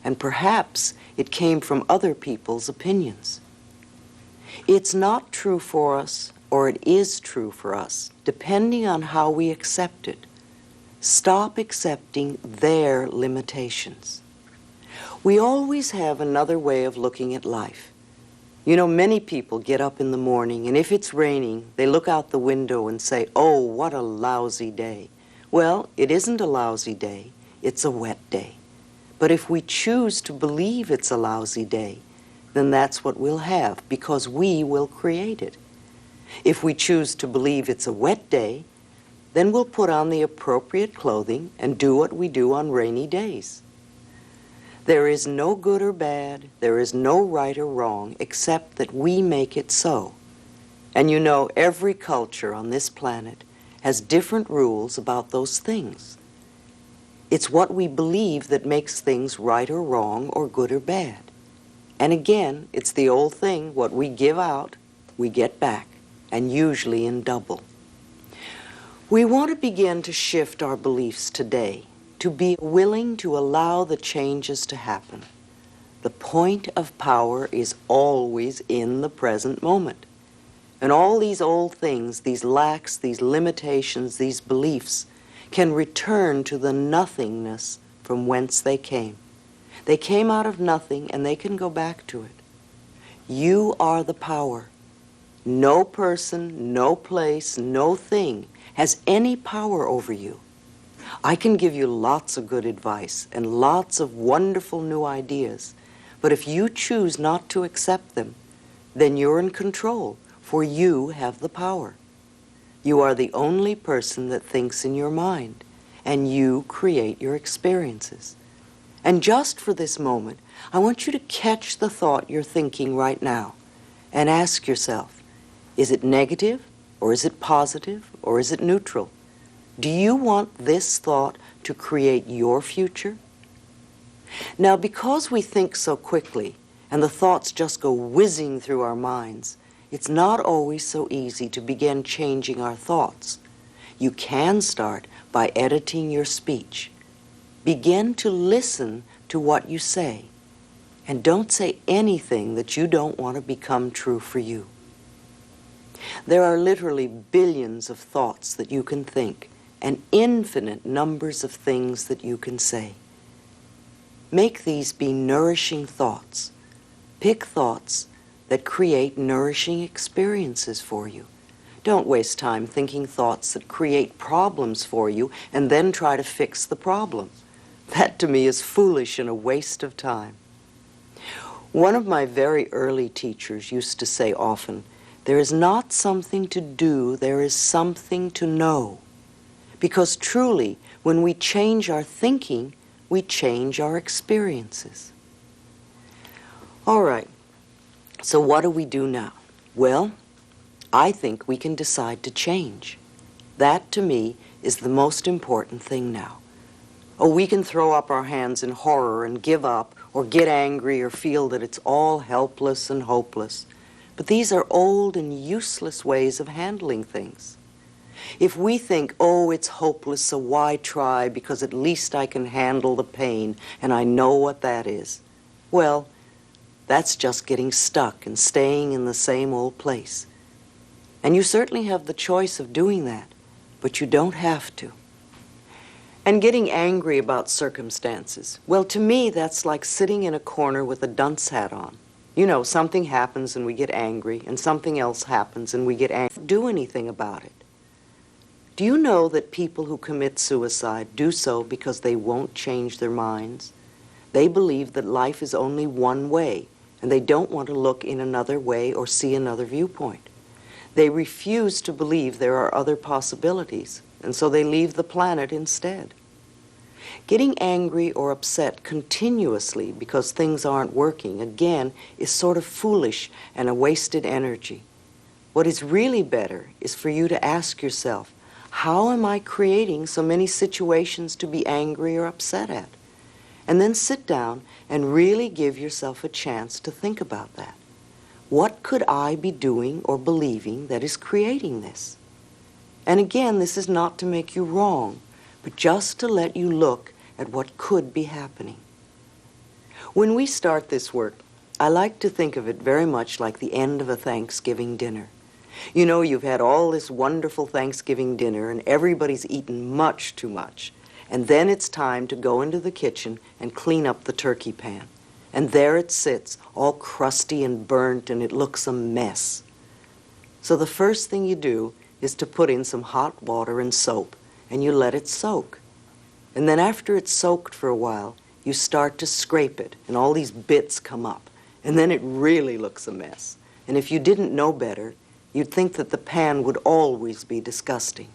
And perhaps it came from other people's opinions. It's not true for us, or it is true for us, depending on how we accept it. Stop accepting their limitations. We always have another way of looking at life. You know, many people get up in the morning, and if it's raining, they look out the window and say, oh, what a lousy day. Well, it isn't a lousy day, it's a wet day. But if we choose to believe it's a lousy day, then that's what we'll have, because we will create it. If we choose to believe it's a wet day, then we'll put on the appropriate clothing and do what we do on rainy days. There is no good or bad, there is no right or wrong, except that we make it so. And you know, every culture on this planet has different rules about those things. It's what we believe that makes things right or wrong or good or bad. And again, it's the old thing, what we give out, we get back, and usually in double. We want to begin to shift our beliefs today, to be willing to allow the changes to happen. The point of power is always in the present moment. And all these old things, these lacks, these limitations, these beliefs, can return to the nothingness from whence they came. They came out of nothing, and they can go back to it. You are the power. No person, no place, no thing has any power over you. I can give you lots of good advice and lots of wonderful new ideas, but if you choose not to accept them, then you're in control, for you have the power. You are the only person that thinks in your mind, and you create your experiences. And just for this moment, I want you to catch the thought you're thinking right now and ask yourself, is it negative, or is it positive, or is it neutral? Do you want this thought to create your future? Now, because we think so quickly, and the thoughts just go whizzing through our minds, it's not always so easy to begin changing our thoughts. You can start by editing your speech. Begin to listen to what you say, and don't say anything that you don't want to become true for you. There are literally billions of thoughts that you can think, and infinite numbers of things that you can say. Make these be nourishing thoughts. Pick thoughts that create nourishing experiences for you. Don't waste time thinking thoughts that create problems for you and then try to fix the problem. That to me is foolish and a waste of time. One of my very early teachers used to say often, there is not something to do, there is something to know. Because truly, when we change our thinking, we change our experiences. All right, so what do we do now? Well, I think we can decide to change. That, to me, is the most important thing now. Oh, we can throw up our hands in horror and give up, or get angry, or feel that it's all helpless and hopeless. But these are old and useless ways of handling things. If we think, oh, it's hopeless, so why try, because at least I can handle the pain, and I know what that is, well, that's just getting stuck and staying in the same old place. And you certainly have the choice of doing that, but you don't have to. And getting angry about circumstances, well, to me, that's like sitting in a corner with a dunce hat on. You know, something happens and we get angry, and something else happens and we get angry. Do anything about it. Do you know that people who commit suicide do so because they won't change their minds? They believe that life is only one way, and they don't want to look in another way or see another viewpoint. They refuse to believe there are other possibilities, and so they leave the planet instead. Getting angry or upset continuously because things aren't working, again, is sort of foolish and a wasted energy. What is really better is for you to ask yourself, how am I creating so many situations to be angry or upset at? And then sit down and really give yourself a chance to think about that. What could I be doing or believing that is creating this? And again, this is not to make you wrong, but just to let you look at what could be happening. When we start this work, I like to think of it very much like the end of a Thanksgiving dinner. You know, you've had all this wonderful Thanksgiving dinner and everybody's eaten much too much. And then it's time to go into the kitchen and clean up the turkey pan. And there it sits, all crusty and burnt, and it looks a mess. So the first thing you do is to put in some hot water and soap, and you let it soak. And then after it's soaked for a while, you start to scrape it, and all these bits come up. And then it really looks a mess. And if you didn't know better, you'd think that the pan would always be disgusting.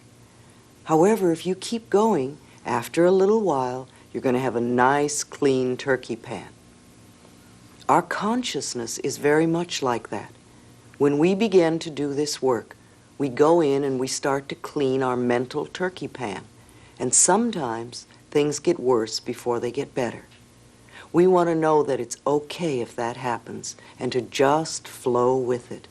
However, if you keep going, after a little while, you're going to have a nice, clean turkey pan. Our consciousness is very much like that. When we begin to do this work, we go in and we start to clean our mental turkey pan. And sometimes things get worse before they get better. We want to know that it's okay if that happens and to just flow with it.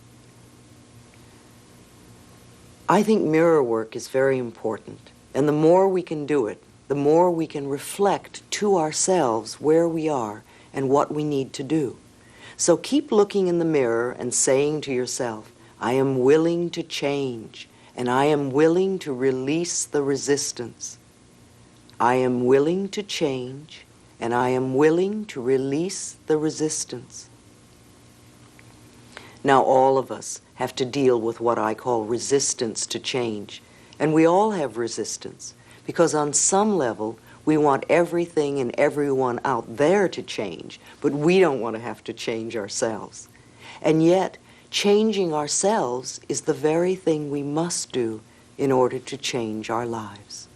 I think mirror work is very important, and the more we can do it, the more we can reflect to ourselves where we are and what we need to do. So keep looking in the mirror and saying to yourself, I am willing to change, and I am willing to release the resistance. I am willing to change, and I am willing to release the resistance. Now all of us have to deal with what I call resistance to change, and we all have resistance, because on some level we want everything and everyone out there to change, but we don't want to have to change ourselves. And yet, changing ourselves is the very thing we must do in order to change our lives.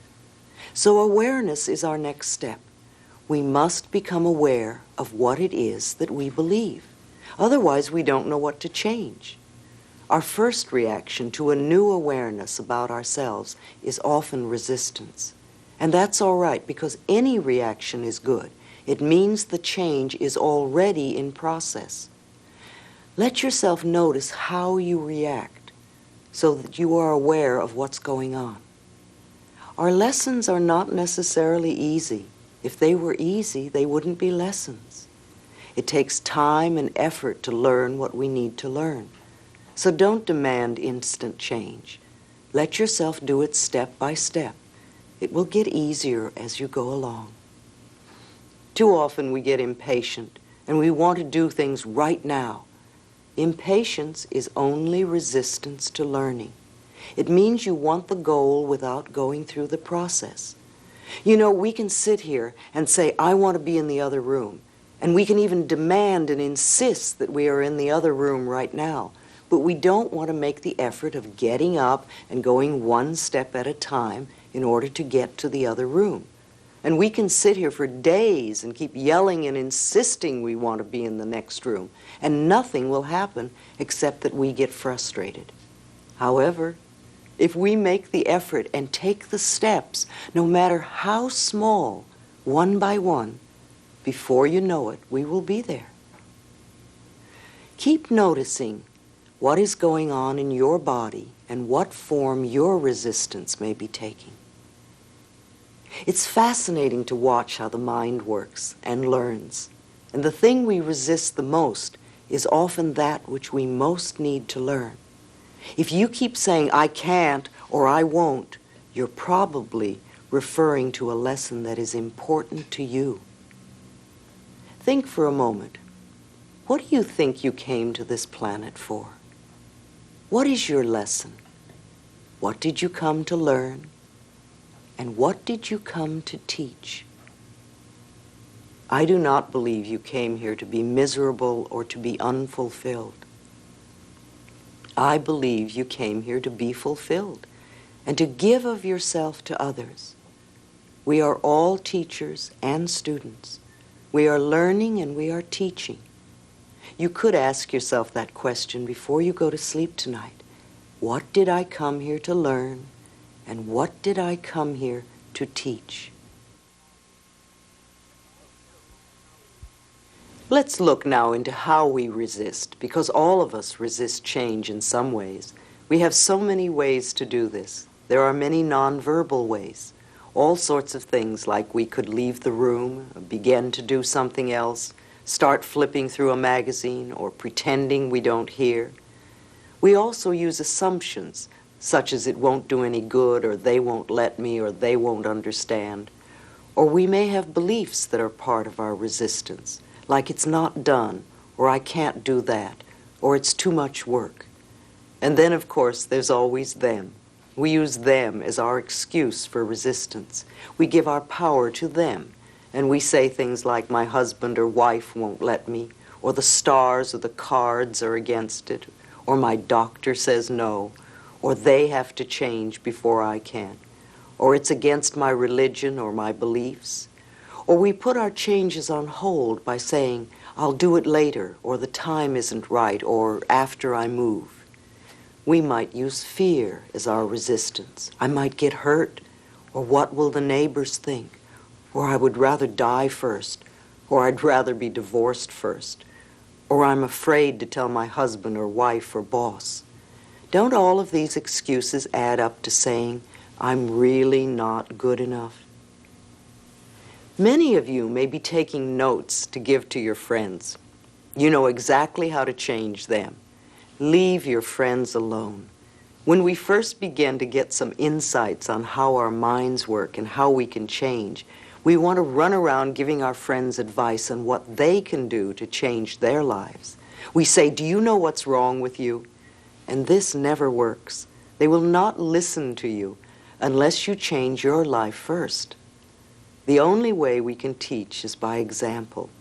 So awareness is our next step. We must become aware of what it is that we believe. Otherwise, we don't know what to change. Our first reaction to a new awareness about ourselves is often resistance. And that's all right, because any reaction is good. It means the change is already in process. Let yourself notice how you react so that you are aware of what's going on. Our lessons are not necessarily easy. If they were easy, they wouldn't be lessons. It takes time and effort to learn what we need to learn. So don't demand instant change. Let yourself do it step by step. It will get easier as you go along. Too often we get impatient and we want to do things right now. Impatience is only resistance to learning. It means you want the goal without going through the process. You know, we can sit here and say, I want to be in the other room. And we can even demand and insist that we are in the other room right now. But we don't want to make the effort of getting up and going one step at a time in order to get to the other room. And we can sit here for days and keep yelling and insisting we want to be in the next room, and nothing will happen except that we get frustrated. However, if we make the effort and take the steps, no matter how small, one by one, before you know it, we will be there. Keep noticing what is going on in your body and what form your resistance may be taking. It's fascinating to watch how the mind works and learns. And the thing we resist the most is often that which we most need to learn. If you keep saying, I can't or I won't, you're probably referring to a lesson that is important to you. Think for a moment. What do you think you came to this planet for? What is your lesson? What did you come to learn? And what did you come to teach? I do not believe you came here to be miserable or to be unfulfilled. I believe you came here to be fulfilled and to give of yourself to others. We are all teachers and students. We are learning and we are teaching. You could ask yourself that question before you go to sleep tonight. What did I come here to learn? And what did I come here to teach? Let's look now into how we resist, because all of us resist change in some ways. We have so many ways to do this. There are many nonverbal ways. All sorts of things, like we could leave the room, begin to do something else, start flipping through a magazine, or pretending we don't hear. We also use assumptions, such as it won't do any good, or they won't let me, or they won't understand. Or we may have beliefs that are part of our resistance, like it's not done, or I can't do that, or it's too much work. And then, of course, there's always them. We use them as our excuse for resistance. We give our power to them, and we say things like, my husband or wife won't let me, or the stars or the cards are against it, or my doctor says no, or they have to change before I can, or it's against my religion or my beliefs. Or we put our changes on hold by saying, I'll do it later, or the time isn't right, or after I move. We might use fear as our resistance. I might get hurt, or what will the neighbors think, or I would rather die first, or I'd rather be divorced first, or I'm afraid to tell my husband or wife or boss. Don't all of these excuses add up to saying, I'm really not good enough? Many of you may be taking notes to give to your friends. You know exactly how to change them. Leave your friends alone. When we first begin to get some insights on how our minds work and how we can change, we want to run around giving our friends advice on what they can do to change their lives. We say, do you know what's wrong with you? And this never works. They will not listen to you unless you change your life first. The only way we can teach is by example.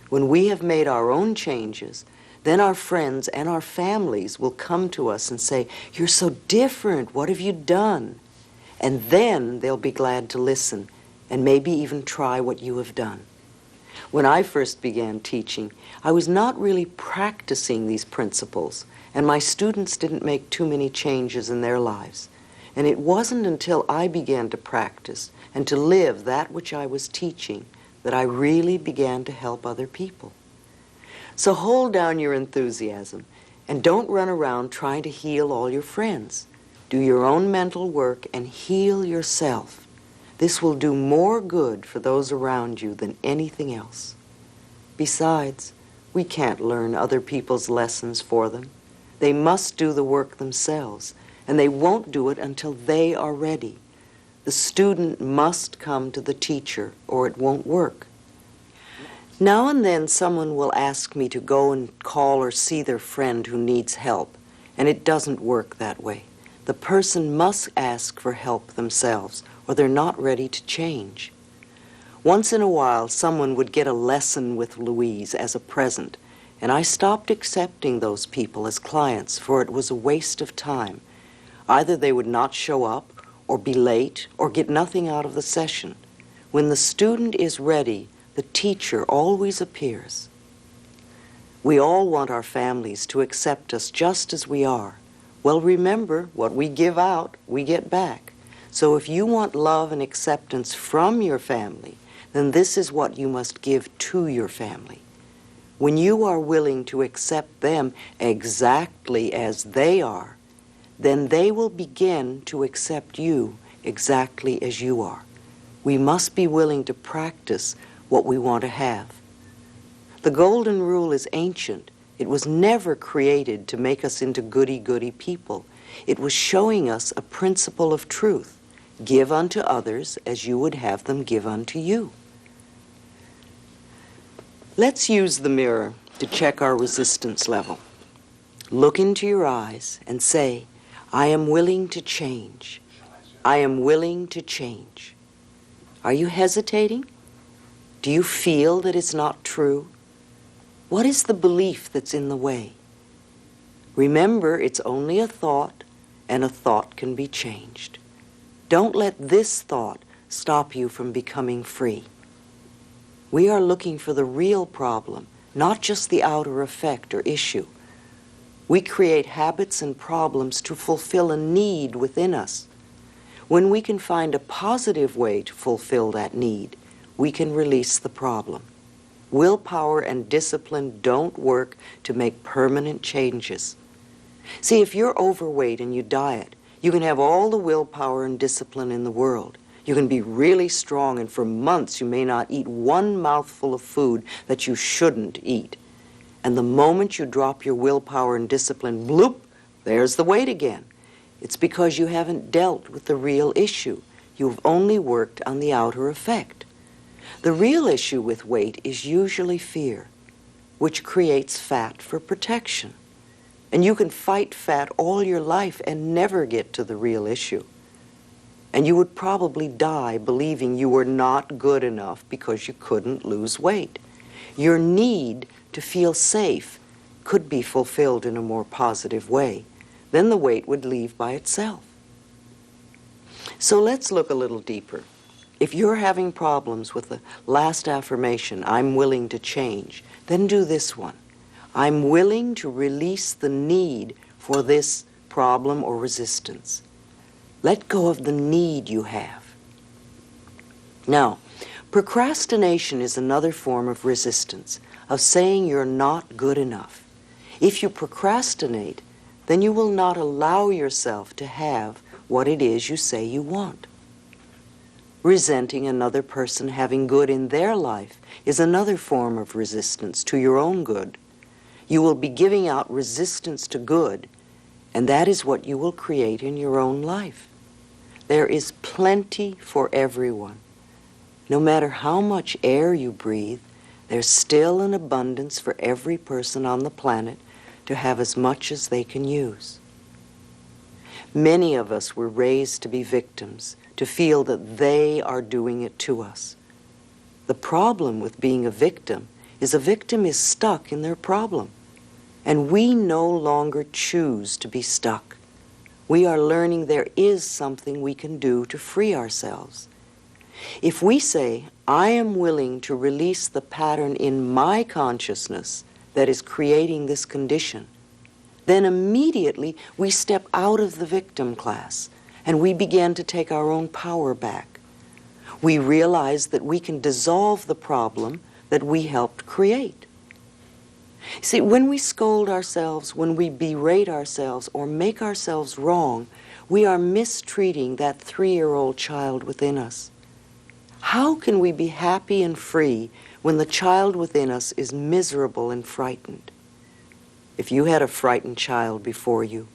When we have made our own changes, then our friends and our families will come to us and say, you're so different, what have you done? And then they'll be glad to listen and maybe even try what you have done. When I first began teaching, I was not really practicing these principles, and my students didn't make too many changes in their lives. And it wasn't until I began to practice and to live that which I was teaching that I really began to help other people. So hold down your enthusiasm and don't run around trying to heal all your friends. Do your own mental work and heal yourself. This will do more good for those around you than anything else. Besides, we can't learn other people's lessons for them. They must do the work themselves, and they won't do it until they are ready. The student must come to the teacher, or it won't work. Now and then someone will ask me to go and call or see their friend who needs help, and it doesn't work that way. The person must ask for help themselves, or they're not ready to change. Once in a while, someone would get a lesson with Louise as a present, and I stopped accepting those people as clients, for it was a waste of time. Either they would not show up, or be late, or get nothing out of the session. When the student is ready, the teacher always appears. We all want our families to accept us just as we are. Well, remember, what we give out, we get back. So if you want love and acceptance from your family, then this is what you must give to your family. When you are willing to accept them exactly as they are, then they will begin to accept you exactly as you are. We must be willing to practice what we want to have. The golden rule is ancient. It was never created to make us into goody-goody people. It was showing us a principle of truth. Give unto others as you would have them give unto you. Let's use the mirror to check our resistance level. Look into your eyes and say, I am willing to change. I am willing to change. Are you hesitating? Do you feel that it's not true? What is the belief that's in the way? Remember, it's only a thought, and a thought can be changed. Don't let this thought stop you from becoming free. We are looking for the real problem, not just the outer effect or issue. We create habits and problems to fulfill a need within us. When we can find a positive way to fulfill that need, we can release the problem. Willpower and discipline don't work to make permanent changes. See, if you're overweight and you diet, you can have all the willpower and discipline in the world. You can be really strong, and for months you may not eat one mouthful of food that you shouldn't eat. And the moment you drop your willpower and discipline, bloop, there's the weight again. It's because you haven't dealt with the real issue. You've only worked on the outer effect. The real issue with weight is usually fear, which creates fat for protection. And you can fight fat all your life and never get to the real issue. And you would probably die believing you were not good enough because you couldn't lose weight. Your need to feel safe could be fulfilled in a more positive way. Then the weight would leave by itself. So let's look a little deeper. If you're having problems with the last affirmation, I'm willing to change, then do this one. I'm willing to release the need for this problem or resistance. Let go of the need you have. Now, procrastination is another form of resistance, of saying you're not good enough. If you procrastinate, then you will not allow yourself to have what it is you say you want. Resenting another person having good in their life is another form of resistance to your own good. You will be giving out resistance to good, and that is what you will create in your own life. There is plenty for everyone. No matter how much air you breathe, there's still an abundance for every person on the planet to have as much as they can use. Many of us were raised to be victims, to feel that they are doing it to us. The problem with being a victim is stuck in their problem, and we no longer choose to be stuck. We are learning there is something we can do to free ourselves. If we say, I am willing to release the pattern in my consciousness that is creating this condition, then immediately we step out of the victim class and we begin to take our own power back. We realize that we can dissolve the problem that we helped create. See, when we scold ourselves, when we berate ourselves or make ourselves wrong, we are mistreating that 3-year-old child within us. How can we be happy and free when the child within us is miserable and frightened? If you had a frightened child before you,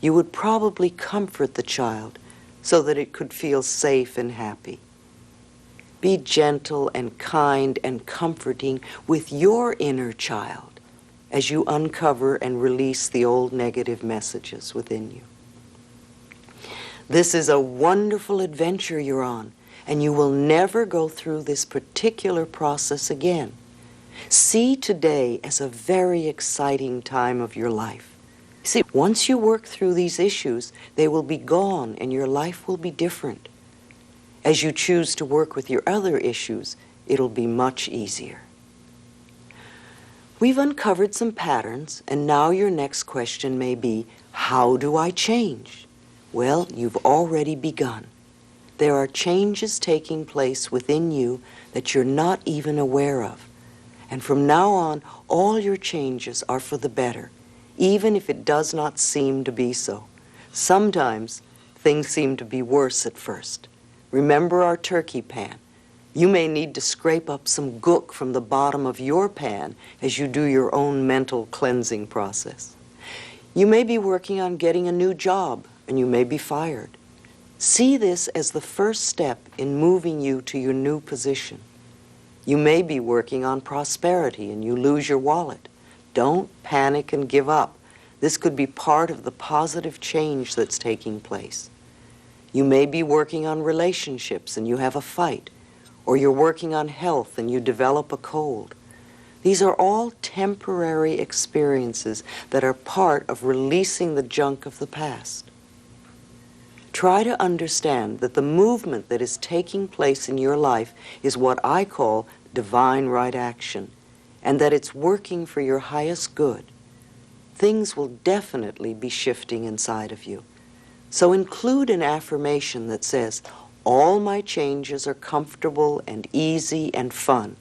you would probably comfort the child so that it could feel safe and happy. Be gentle and kind and comforting with your inner child as you uncover and release the old negative messages within you. This is a wonderful adventure you're on, and you will never go through this particular process again. See today as a very exciting time of your life. See, once you work through these issues, they will be gone and your life will be different. As you choose to work with your other issues, it'll be much easier. We've uncovered some patterns, and now your next question may be, how do I change? Well, you've already begun. There are changes taking place within you that you're not even aware of. And from now on, all your changes are for the better, even if it does not seem to be so. Sometimes things seem to be worse at first. Remember our turkey pan. You may need to scrape up some gook from the bottom of your pan as you do your own mental cleansing process. You may be working on getting a new job, and you may be fired. See this as the first step in moving you to your new position. You may be working on prosperity and you lose your wallet. Don't panic and give up. This could be part of the positive change that's taking place. You may be working on relationships and you have a fight, or you're working on health and you develop a cold. These are all temporary experiences that are part of releasing the junk of the past. Try to understand that the movement that is taking place in your life is what I call divine right action, and that it's working for your highest good. Things will definitely be shifting inside of you. So include an affirmation that says, all my changes are comfortable and easy and fun.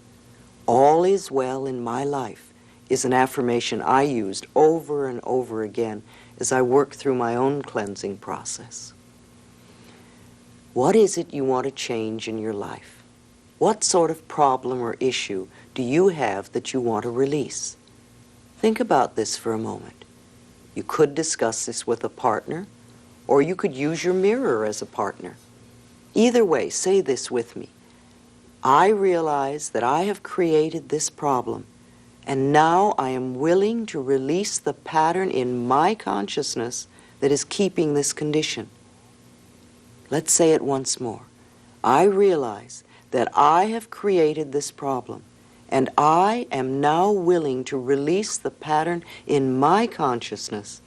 All is well in my life is an affirmation I used over and over again as I worked through my own cleansing process. What is it you want to change in your life? What sort of problem or issue do you have that you want to release? Think about this for a moment. You could discuss this with a partner, or you could use your mirror as a partner. Either way, say this with me. I realize that I have created this problem, and now I am willing to release the pattern in my consciousness that is keeping this condition. Let's say it once more. I realize that I have created this problem, and I am now willing to release the pattern in my consciousness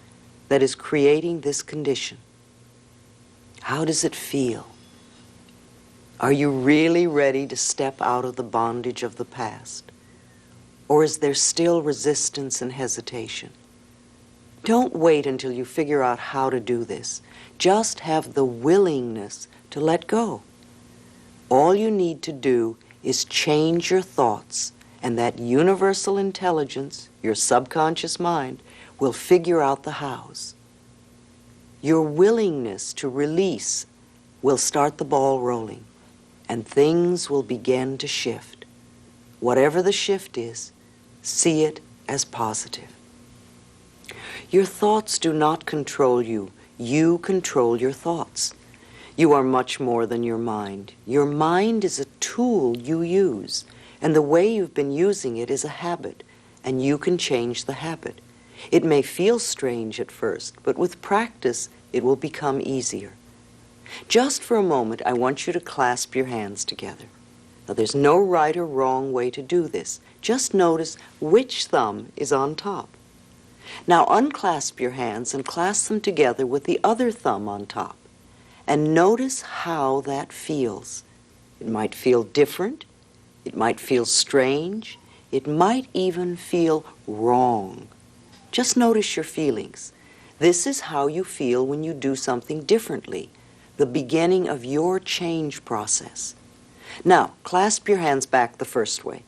that is creating this condition. How does it feel? Are you really ready to step out of the bondage of the past? Or is there still resistance and hesitation? Don't wait until you figure out how to do this. Just have the willingness to let go. All you need to do is change your thoughts, and that universal intelligence, your subconscious mind, will figure out the hows. Your willingness to release will start the ball rolling, and things will begin to shift. Whatever the shift is, see it as positive. Your thoughts do not control you. You control your thoughts. You are much more than your mind. Your mind is a tool you use, and the way you've been using it is a habit, and you can change the habit. It may feel strange at first, but with practice, it will become easier. Just for a moment, I want you to clasp your hands together. Now, there's no right or wrong way to do this. Just notice which thumb is on top. Now, unclasp your hands and clasp them together with the other thumb on top. And notice how that feels. It might feel different. It might feel strange. It might even feel wrong. Just notice your feelings. This is how you feel when you do something differently, the beginning of your change process. Now, clasp your hands back the first way,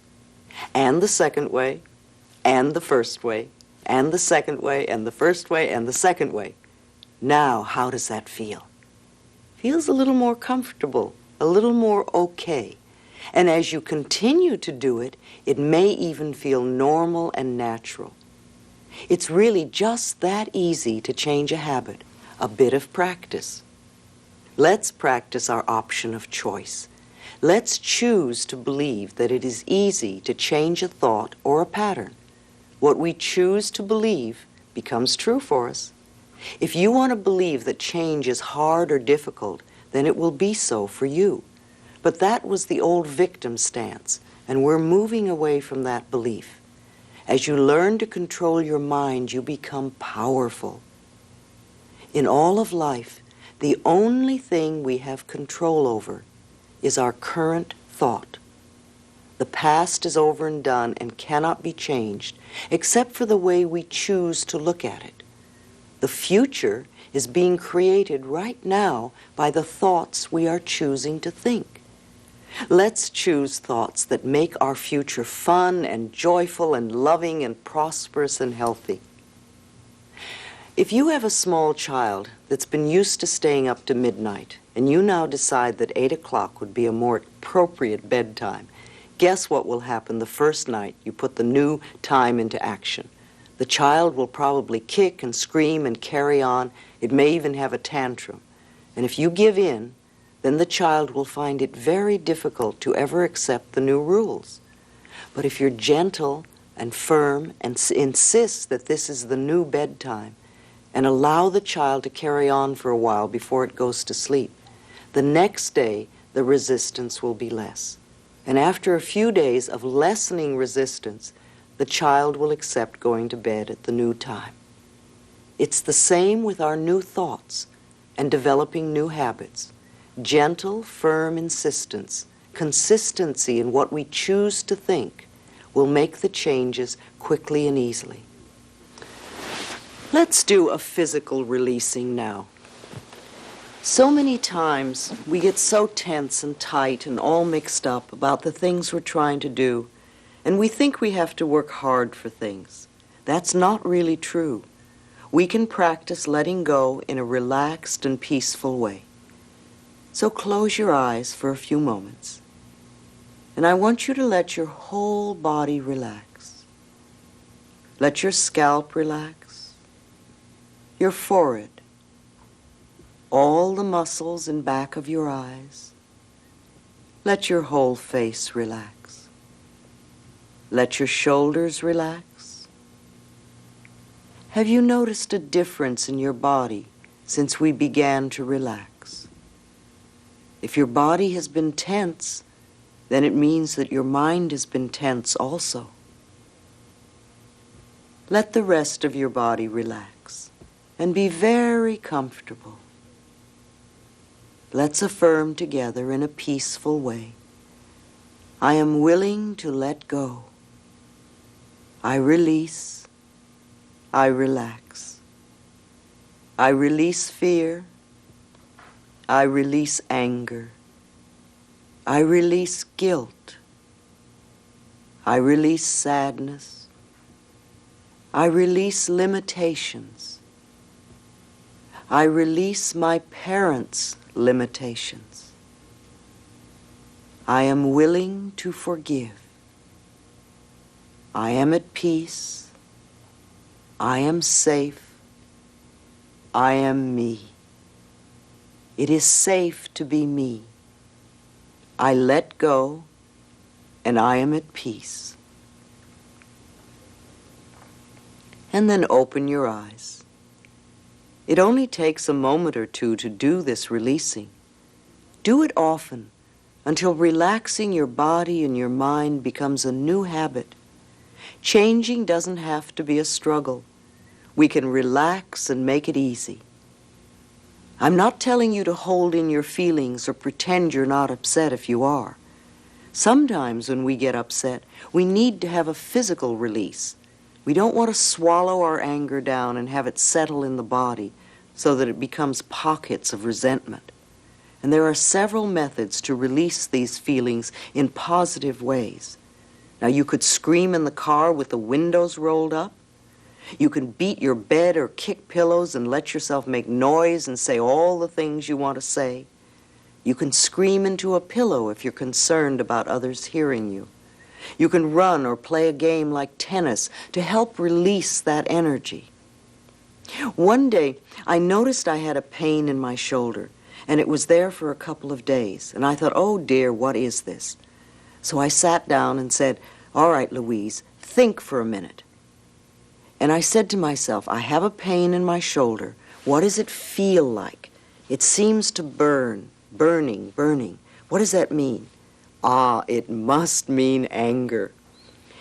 and the second way, and the first way, and the second way, and the first way, and the second way. Now, how does that feel? Feels a little more comfortable, a little more okay. And as you continue to do it, it may even feel normal and natural. It's really just that easy to change a habit, a bit of practice. Let's practice our option of choice. Let's choose to believe that it is easy to change a thought or a pattern. What we choose to believe becomes true for us. If you want to believe that change is hard or difficult, then it will be so for you. But that was the old victim stance, and we're moving away from that belief. As you learn to control your mind, you become powerful. In all of life, the only thing we have control over is our current thought. The past is over and done and cannot be changed, except for the way we choose to look at it. The future is being created right now by the thoughts we are choosing to think. Let's choose thoughts that make our future fun and joyful and loving and prosperous and healthy. If you have a small child that's been used to staying up to midnight, and you now decide that 8 o'clock would be a more appropriate bedtime, guess what will happen the first night you put the new time into action? The child will probably kick and scream and carry on. It may even have a tantrum. And if you give in, then the child will find it very difficult to ever accept the new rules. But if you're gentle and firm and insist that this is the new bedtime, and allow the child to carry on for a while before it goes to sleep, the next day the resistance will be less. And after a few days of lessening resistance, the child will accept going to bed at the new time. It's the same with our new thoughts and developing new habits. Gentle, firm insistence, consistency in what we choose to think will make the changes quickly and easily. Let's do a physical releasing now. So many times we get so tense and tight and all mixed up about the things we're trying to do, and we think we have to work hard for things. That's not really true. We can practice letting go in a relaxed and peaceful way. So close your eyes for a few moments, and I want you to let your whole body relax. Let your scalp relax, your forehead, all the muscles in back of your eyes. Let your whole face relax. Let your shoulders relax. Have you noticed a difference in your body since we began to relax? If your body has been tense, then it means that your mind has been tense also. Let the rest of your body relax and be very comfortable. Let's affirm together in a peaceful way. I am willing to let go. I release. I relax. I release fear. I release anger. I release guilt. I release sadness. I release limitations. I release my parents' limitations. I am willing to forgive. I am at peace. I am safe. I am me. It is safe to be me. I let go, and I am at peace. And then open your eyes. It only takes a moment or two to do this releasing. Do it often until relaxing your body and your mind becomes a new habit. Changing doesn't have to be a struggle. We can relax and make it easy. I'm not telling you to hold in your feelings or pretend you're not upset if you are. Sometimes when we get upset, we need to have a physical release. We don't want to swallow our anger down and have it settle in the body so that it becomes pockets of resentment. And there are several methods to release these feelings in positive ways. Now, you could scream in the car with the windows rolled up. You can beat your bed or kick pillows and let yourself make noise and say all the things you want to say. You can scream into a pillow if you're concerned about others hearing you. You can run or play a game like tennis to help release that energy. One day, I noticed I had a pain in my shoulder, and it was there for a couple of days. And I thought, oh dear, what is this? So I sat down and said, all right, Louise, think for a minute. And I said to myself, I have a pain in my shoulder. What does it feel like? It seems to burn, burning. What does that mean? Ah, it must mean anger.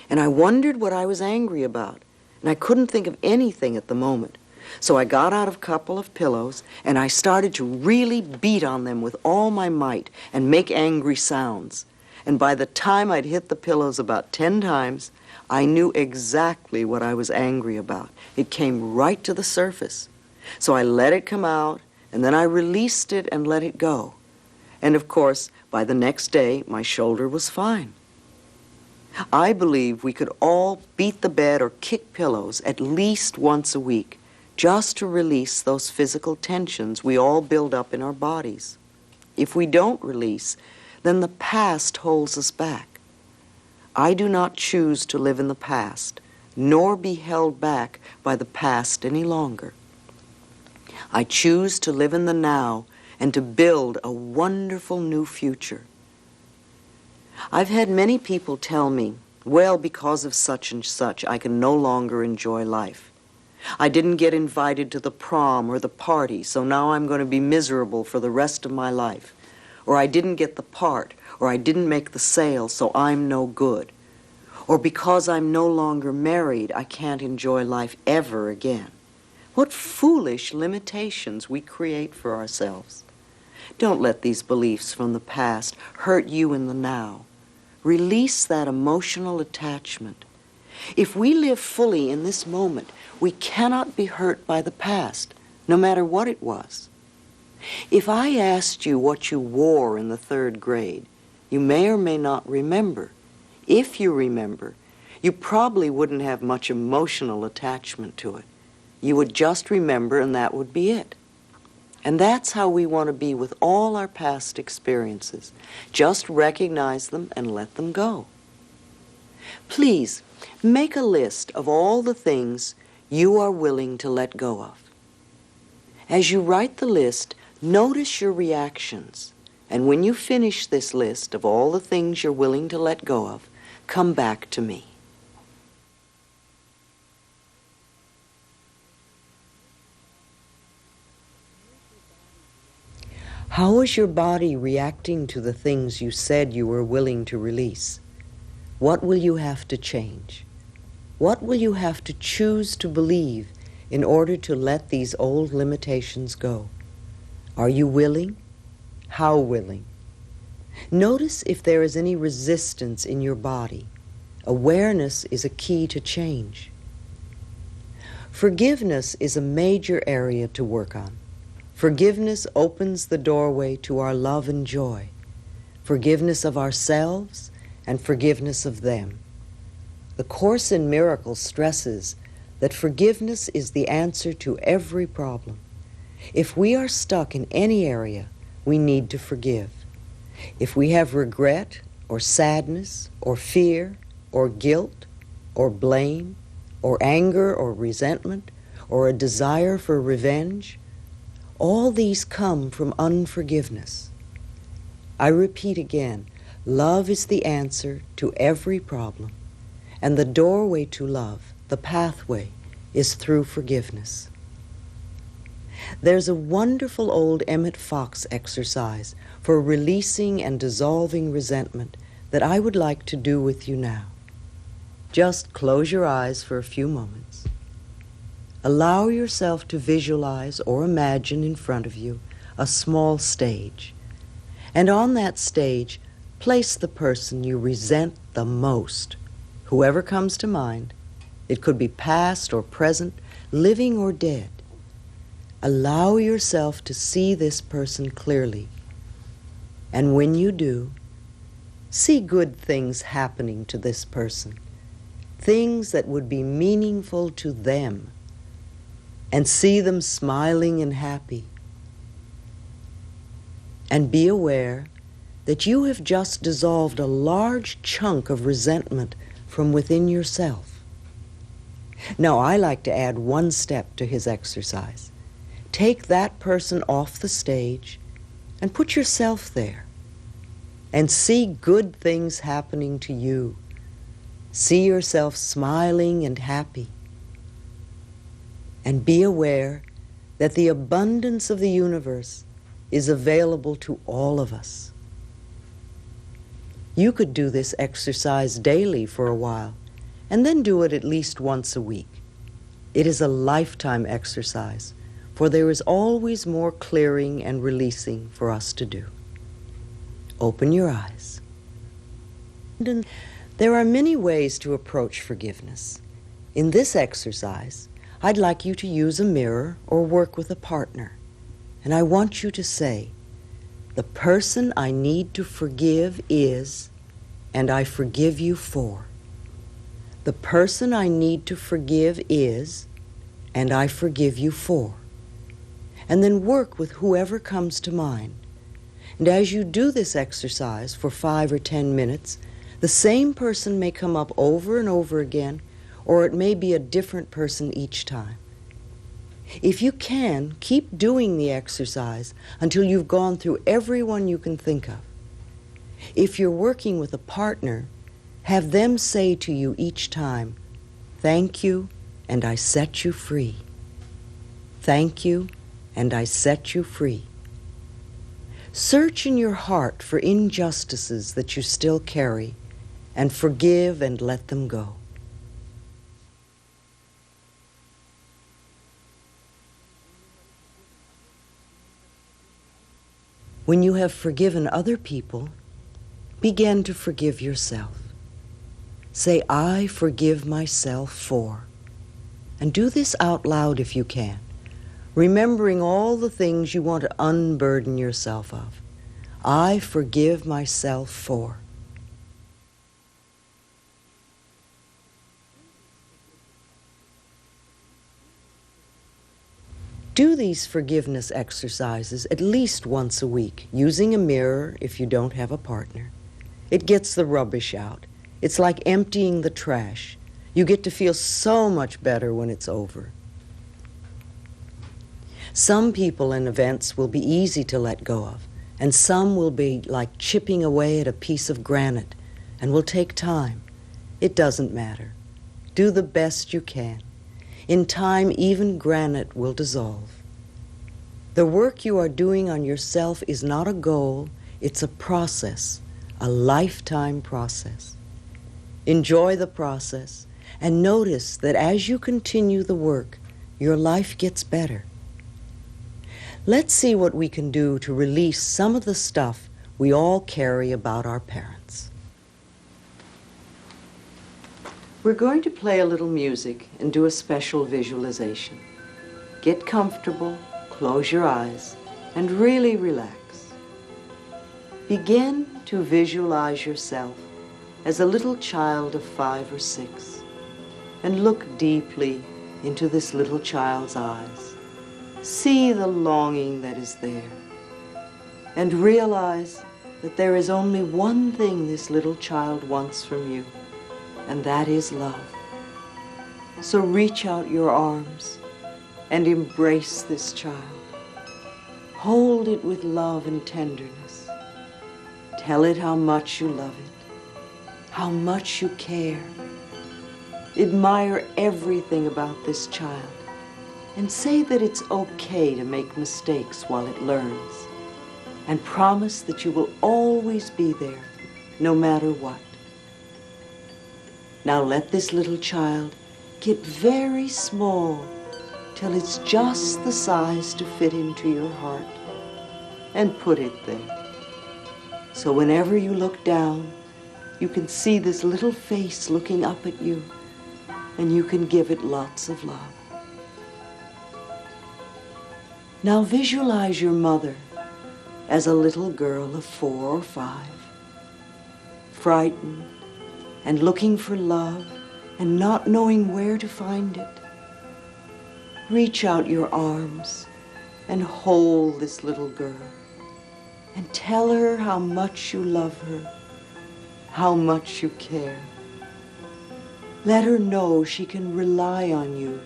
And I wondered what I was angry about, and I couldn't think of anything at the moment. So I got out a couple of pillows, and I started to really beat on them with all my might and make angry sounds. And by the time I'd hit the pillows about 10 times, I knew exactly what I was angry about. It came right to the surface. So I let it come out, and then I released it and let it go. And of course, by the next day, my shoulder was fine. I believe we could all beat the bed or kick pillows at least once a week, just to release those physical tensions we all build up in our bodies. If we don't release, then the past holds us back. I do not choose to live in the past, nor be held back by the past any longer. I choose to live in the now and to build a wonderful new future. I've had many people tell me, well, because of such and such, I can no longer enjoy life. I didn't get invited to the prom or the party, so now I'm going to be miserable for the rest of my life. Or I didn't get the part, or I didn't make the sale, so I'm no good. Or because I'm no longer married, I can't enjoy life ever again. What foolish limitations we create for ourselves. Don't let these beliefs from the past hurt you in the now. Release that emotional attachment. If we live fully in this moment, we cannot be hurt by the past, no matter what it was. If I asked you what you wore in the 3rd grade, you may or may not remember. If you remember, you probably wouldn't have much emotional attachment to it. You would just remember, and that would be it. And that's how we want to be with all our past experiences. Just recognize them and let them go. Please, make a list of all the things you are willing to let go of. As you write the list, notice your reactions. And when you finish this list of all the things you're willing to let go of, come back to me. How is your body reacting to the things you said you were willing to release? What will you have to change? What will you have to choose to believe in order to let these old limitations go? Are you willing? How willing? Notice if there is any resistance in your body. Awareness is a key to change. Forgiveness is a major area to work on. Forgiveness opens the doorway to our love and joy. Forgiveness of ourselves and forgiveness of them. The Course in Miracles stresses that forgiveness is the answer to every problem. If we are stuck in any area, we need to forgive. If we have regret or sadness or fear or guilt or blame or anger or resentment or a desire for revenge, all these come from unforgiveness. I repeat again, love is the answer to every problem, and the doorway to love, the pathway, is through forgiveness. There's a wonderful old Emmett Fox exercise for releasing and dissolving resentment that I would like to do with you now. Just close your eyes for a few moments. Allow yourself to visualize or imagine in front of you a small stage. And on that stage, place the person you resent the most, whoever comes to mind. It could be past or present, living or dead. Allow yourself to see this person clearly. And when you do, see good things happening to this person, things that would be meaningful to them, and see them smiling and happy. And be aware that you have just dissolved a large chunk of resentment from within yourself. Now, I like to add one step to his exercise. Take that person off the stage and put yourself there and see good things happening to you. See yourself smiling and happy. And be aware that the abundance of the universe is available to all of us. You could do this exercise daily for a while, and then do it at least once a week. It is a lifetime exercise, for there is always more clearing and releasing for us to do. Open your eyes. There are many ways to approach forgiveness. In this exercise, I'd like you to use a mirror or work with a partner. And I want you to say, the person I need to forgive is, and I forgive you for. The person I need to forgive is, and I forgive you for. And then work with whoever comes to mind. And as you do this exercise for 5 or 10 minutes, the same person may come up over and over again, or it may be a different person each time. If you can, keep doing the exercise until you've gone through everyone you can think of. If you're working with a partner, have them say to you each time, "Thank you, and I set you free. Thank you, and I set you free." Search in your heart for injustices that you still carry, and forgive and let them go. When you have forgiven other people, begin to forgive yourself. Say, "I forgive myself for," and do this out loud if you can, remembering all the things you want to unburden yourself of. I forgive myself for. Do these forgiveness exercises at least once a week, using a mirror if you don't have a partner. It gets the rubbish out. It's like emptying the trash. You get to feel so much better when it's over. Some people and events will be easy to let go of, and some will be like chipping away at a piece of granite and will take time. It doesn't matter. Do the best you can. In time, even granite will dissolve. The work you are doing on yourself is not a goal, it's a process, a lifetime process. Enjoy the process and notice that as you continue the work, your life gets better. Let's see what we can do to release some of the stuff we all carry about our parents. We're going to play a little music and do a special visualization. Get comfortable, close your eyes, and really relax. Begin to visualize yourself as a little child of 5 or 6, and look deeply into this little child's eyes. See the longing that is there, and realize that there is only one thing this little child wants from you, and that is love. So reach out your arms and embrace this child. Hold it with love and tenderness. Tell it how much you love it, how much you care. Admire everything about this child, and say that it's okay to make mistakes while it learns, and promise that you will always be there, no matter what. Now let this little child get very small till it's just the size to fit into your heart, and put it there. So whenever you look down, you can see this little face looking up at you, and you can give it lots of love. Now visualize your mother as a little girl of 4 or 5, frightened and looking for love and not knowing where to find it. Reach out your arms and hold this little girl and tell her how much you love her, how much you care. Let her know she can rely on you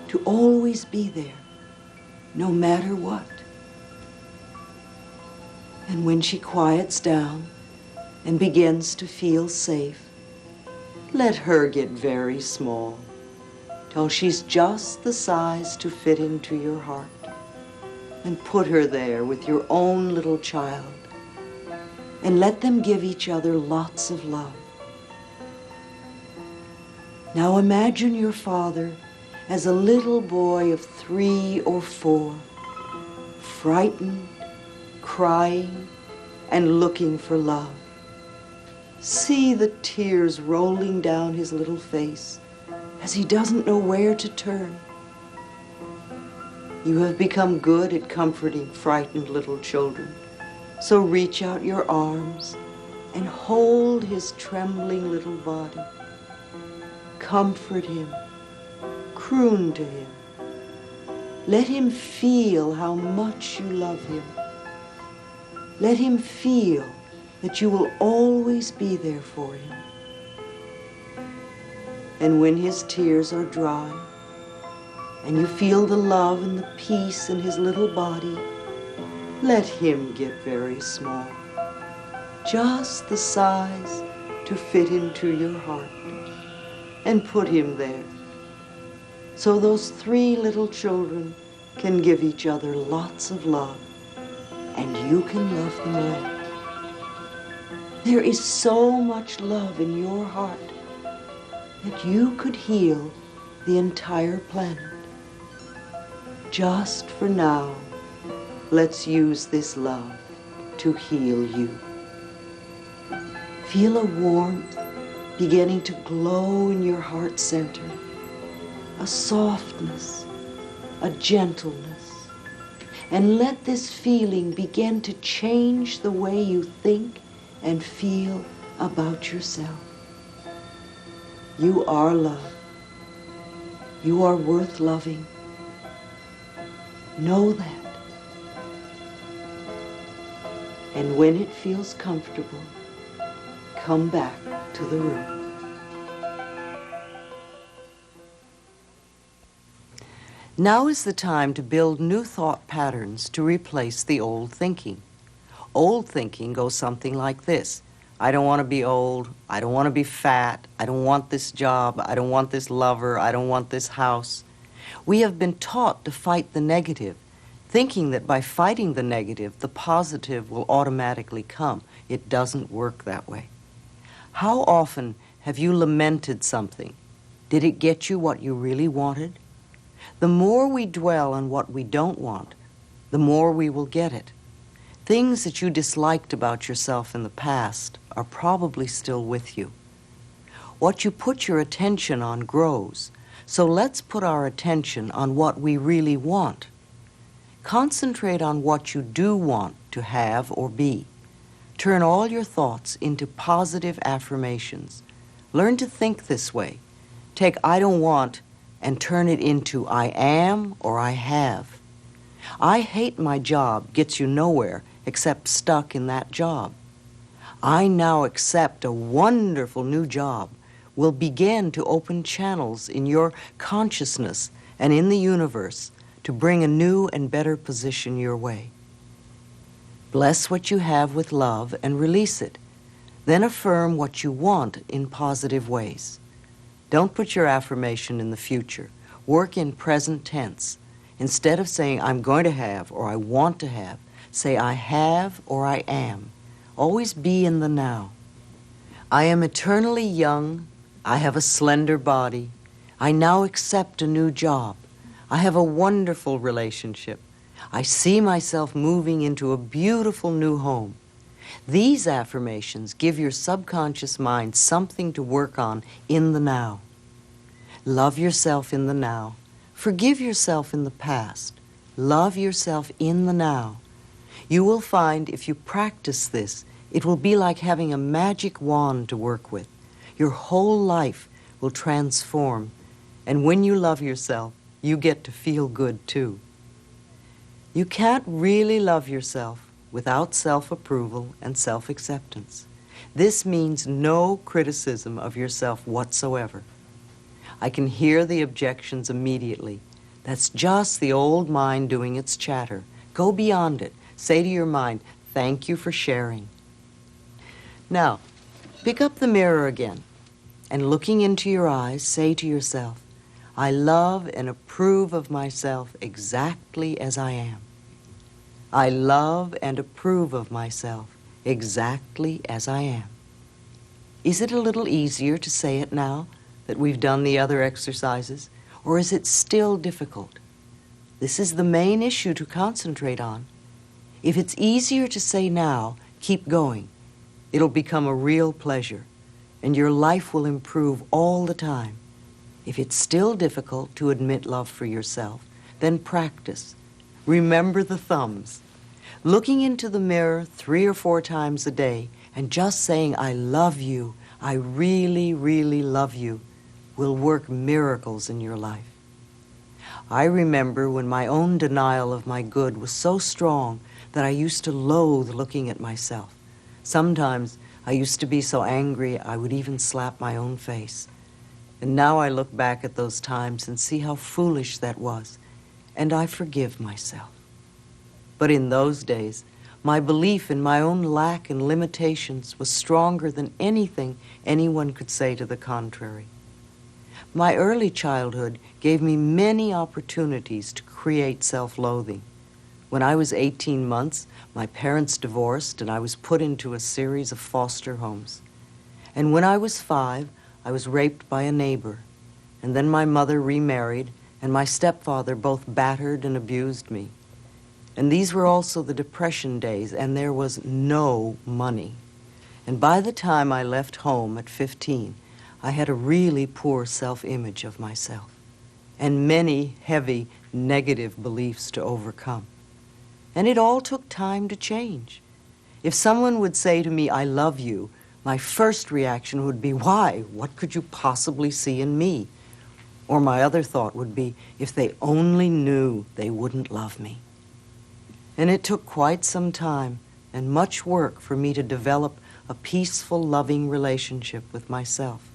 to always be there, no matter what. And when she quiets down and begins to feel safe, let her get very small till she's just the size to fit into your heart, and put her there with your own little child, and let them give each other lots of love. Now imagine your father as a little boy of 3 or 4, frightened, crying, and looking for love. See the tears rolling down his little face as he doesn't know where to turn. You have become good at comforting frightened little children, so reach out your arms and hold his trembling little body. Comfort him, croon to him. Let him feel how much you love him. Let him feel that you will always be there for him. And when his tears are dry, and you feel the love and the peace in his little body, let him get very small, just the size to fit into your heart, and put him there, so those 3 little children can give each other lots of love, and you can love them all. There is so much love in your heart that you could heal the entire planet. Just for now, let's use this love to heal you. Feel a warmth beginning to glow in your heart center, a softness, a gentleness, and let this feeling begin to change the way you think and feel about yourself. You are love. You are worth loving. Know that. And when it feels comfortable, come back to the room. Now is the time to build new thought patterns to replace the old thinking. Old thinking goes something like this. I don't want to be old. I don't want to be fat. I don't want this job. I don't want this lover. I don't want this house. We have been taught to fight the negative, thinking that by fighting the negative, the positive will automatically come. It doesn't work that way. How often have you lamented something? Did it get you what you really wanted? The more we dwell on what we don't want, the more we will get it. Things that you disliked about yourself in the past are probably still with you. What you put your attention on grows, so let's put our attention on what we really want. Concentrate on what you do want to have or be. Turn all your thoughts into positive affirmations. Learn to think this way. Take I don't want and turn it into I am or I have. I hate my job gets you nowhere except stuck in that job. I now accept a wonderful new job will begin to open channels in your consciousness and in the universe to bring a new and better position your way. Bless what you have with love and release it. Then affirm what you want in positive ways. Don't put your affirmation in the future. Work in present tense. Instead of saying, I'm going to have or I want to have, say, I have or I am. Always be in the now. I am eternally young. I have a slender body. I now accept a new job. I have a wonderful relationship. I see myself moving into a beautiful new home. These affirmations give your subconscious mind something to work on in the now. Love yourself in the now. Forgive yourself in the past. Love yourself in the now. You will find if you practice this, it will be like having a magic wand to work with. Your whole life will transform. And when you love yourself, you get to feel good too. You can't really love yourself without self-approval and self-acceptance. This means no criticism of yourself whatsoever. I can hear the objections immediately. That's just the old mind doing its chatter. Go beyond it. Say to your mind, thank you for sharing. Now, pick up the mirror again, and looking into your eyes, say to yourself, I love and approve of myself exactly as I am. I love and approve of myself exactly as I am. Is it a little easier to say it now that we've done the other exercises, or is it still difficult? This is the main issue to concentrate on. If it's easier to say now, keep going. It'll become a real pleasure, and your life will improve all the time. If it's still difficult to admit love for yourself, then practice. Remember the thumbs. Looking into the mirror 3 or 4 times a day and just saying, I love you, I really, really love you, will work miracles in your life. I remember when my own denial of my good was so strong that I used to loathe looking at myself. Sometimes I used to be so angry I would even slap my own face. And now I look back at those times and see how foolish that was, and I forgive myself. But in those days, my belief in my own lack and limitations was stronger than anything anyone could say to the contrary. My early childhood gave me many opportunities to create self-loathing. When I was 18 months, my parents divorced and I was put into a series of foster homes. And when I was 5, I was raped by a neighbor. And then my mother remarried and my stepfather both battered and abused me. And these were also the Depression days, and there was no money. And by the time I left home at 15, I had a really poor self-image of myself and many heavy negative beliefs to overcome. And it all took time to change. If someone would say to me, I love you, my first reaction would be, why? What could you possibly see in me? Or my other thought would be, if they only knew, they wouldn't love me. And it took quite some time and much work for me to develop a peaceful, loving relationship with myself.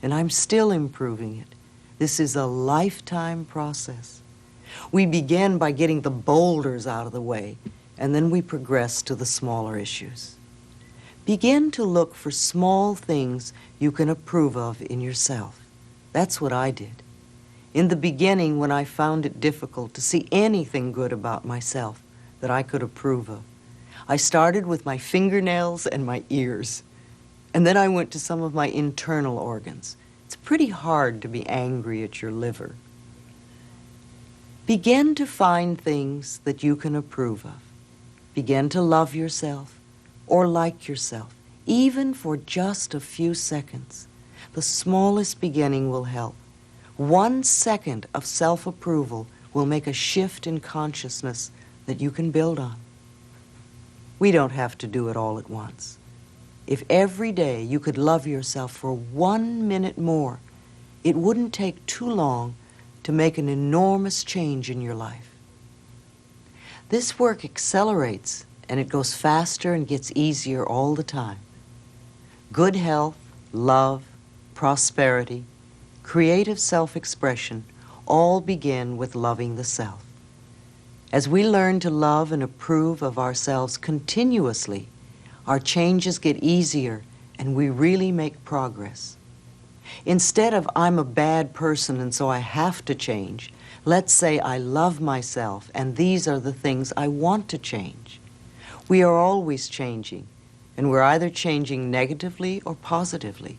And I'm still improving it. This is a lifetime process. We begin by getting the boulders out of the way, and then we progress to the smaller issues. Begin to look for small things you can approve of in yourself. That's what I did. In the beginning, when I found it difficult to see anything good about myself that I could approve of, I started with my fingernails and my ears. And then I went to some of my internal organs. It's pretty hard to be angry at your liver. Begin to find things that you can approve of. Begin to love yourself or like yourself, even for just a few seconds. The smallest beginning will help. 1 second of self-approval will make a shift in consciousness that you can build on. We don't have to do it all at once. If every day you could love yourself for 1 minute more, it wouldn't take too long to make an enormous change in your life. This work accelerates, and it goes faster and gets easier all the time. Good health, love, prosperity, creative self-expression all begin with loving the self. As we learn to love and approve of ourselves continuously, our changes get easier and we really make progress. Instead of I'm a bad person and so I have to change, let's say I love myself and these are the things I want to change. We are always changing, and we're either changing negatively or positively.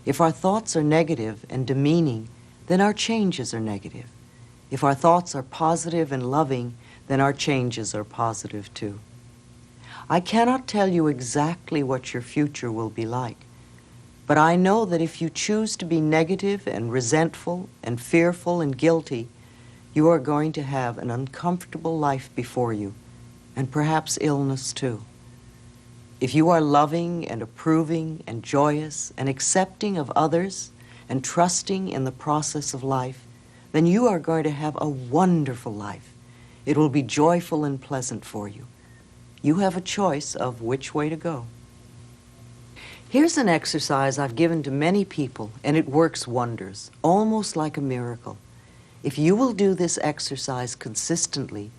If our thoughts are negative and demeaning, then our changes are negative. If our thoughts are positive and loving, then our changes are positive too. I cannot tell you exactly what your future will be like, but I know that if you choose to be negative and resentful and fearful and guilty, you are going to have an uncomfortable life before you, and perhaps illness too. If you are loving and approving and joyous and accepting of others and trusting in the process of life, then you are going to have a wonderful life. It will be joyful and pleasant for you. You have a choice of which way to go. Here's an exercise I've given to many people, and it works wonders, almost like a miracle. If you will do this exercise consistently,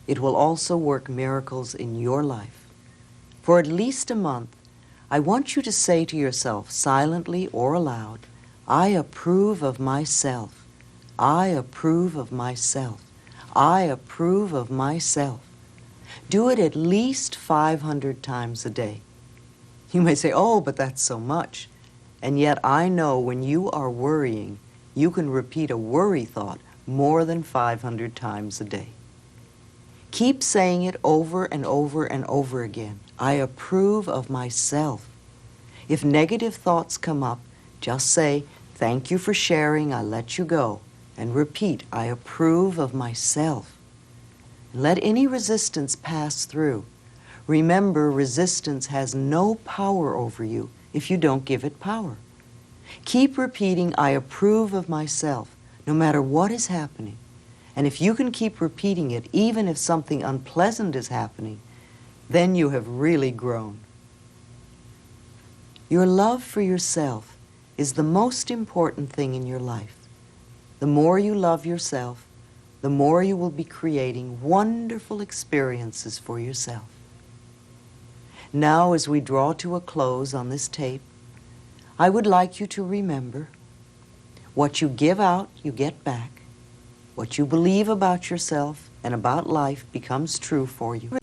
it will also work miracles in your life. For at least a month, I want you to say to yourself, silently or aloud, I approve of myself. I approve of myself. I approve of myself. Do it at least 500 times a day. You may say, oh, but that's so much. And yet I know when you are worrying, you can repeat a worry thought more than 500 times a day. Keep saying it over and over and over again. I approve of myself. If negative thoughts come up, just say, thank you for sharing, I let you go. And repeat, I approve of myself. Let any resistance pass through. Remember, resistance has no power over you if you don't give it power. Keep repeating, I approve of myself, no matter what is happening. And if you can keep repeating it, even if something unpleasant is happening, then you have really grown. Your love for yourself is the most important thing in your life. The more you love yourself, the more you will be creating wonderful experiences for yourself. Now, as we draw to a close on this tape, I would like you to remember, what you give out, you get back. What you believe about yourself and about life becomes true for you.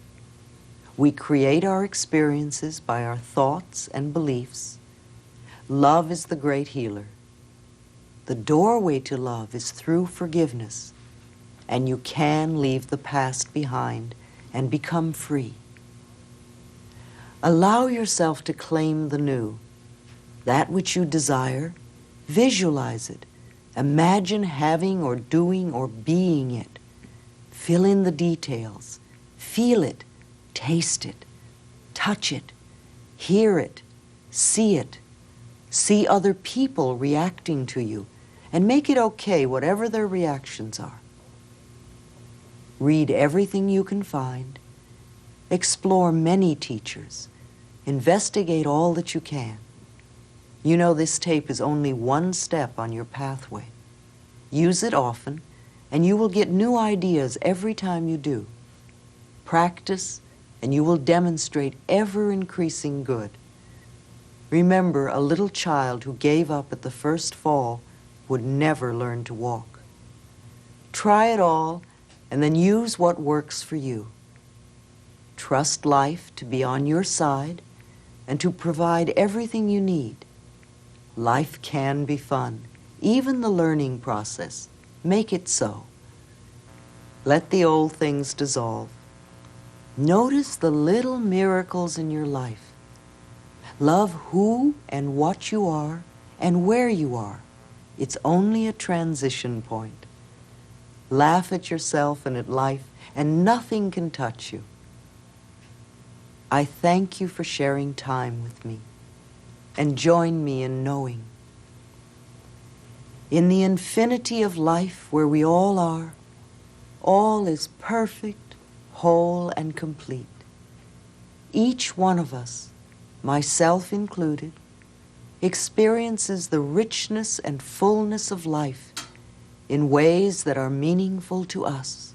We create our experiences by our thoughts and beliefs. Love is the great healer. The doorway to love is through forgiveness, and you can leave the past behind and become free. Allow yourself to claim the new. That which you desire, visualize it. Imagine having or doing or being it. Fill in the details. Feel it, taste it, touch it, hear it, see it. See other people reacting to you, and make it okay whatever their reactions are. Read everything you can find. Explore many teachers. Investigate all that you can. You know this tape is only one step on your pathway. Use it often, and you will get new ideas every time you do. Practice, and you will demonstrate ever-increasing good. Remember, a little child who gave up at the first fall would never learn to walk. Try it all, and then use what works for you. Trust life to be on your side and to provide everything you need. Life can be fun, even the learning process. Make it so. Let the old things dissolve. Notice the little miracles in your life. Love who and what you are and where you are. It's only a transition point. Laugh at yourself and at life, and nothing can touch you. I thank you for sharing time with me, and join me in knowing. In the infinity of life where we all are, all is perfect, whole and complete. Each one of us, myself included, experiences the richness and fullness of life in ways that are meaningful to us.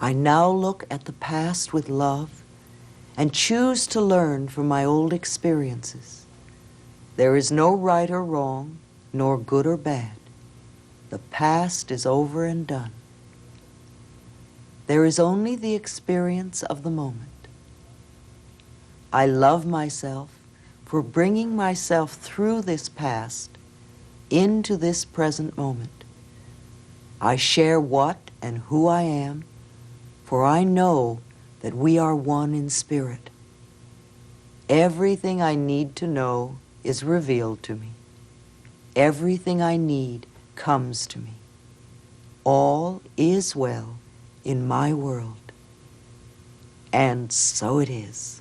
I now look at the past with love and choose to learn from my old experiences. There is no right or wrong, nor good or bad. The past is over and done. There is only the experience of the moment. I love myself for bringing myself through this past into this present moment. I share what and who I am, for I know that we are one in spirit. Everything I need to know is revealed to me. Everything I need comes to me. All is well in my world. And so it is.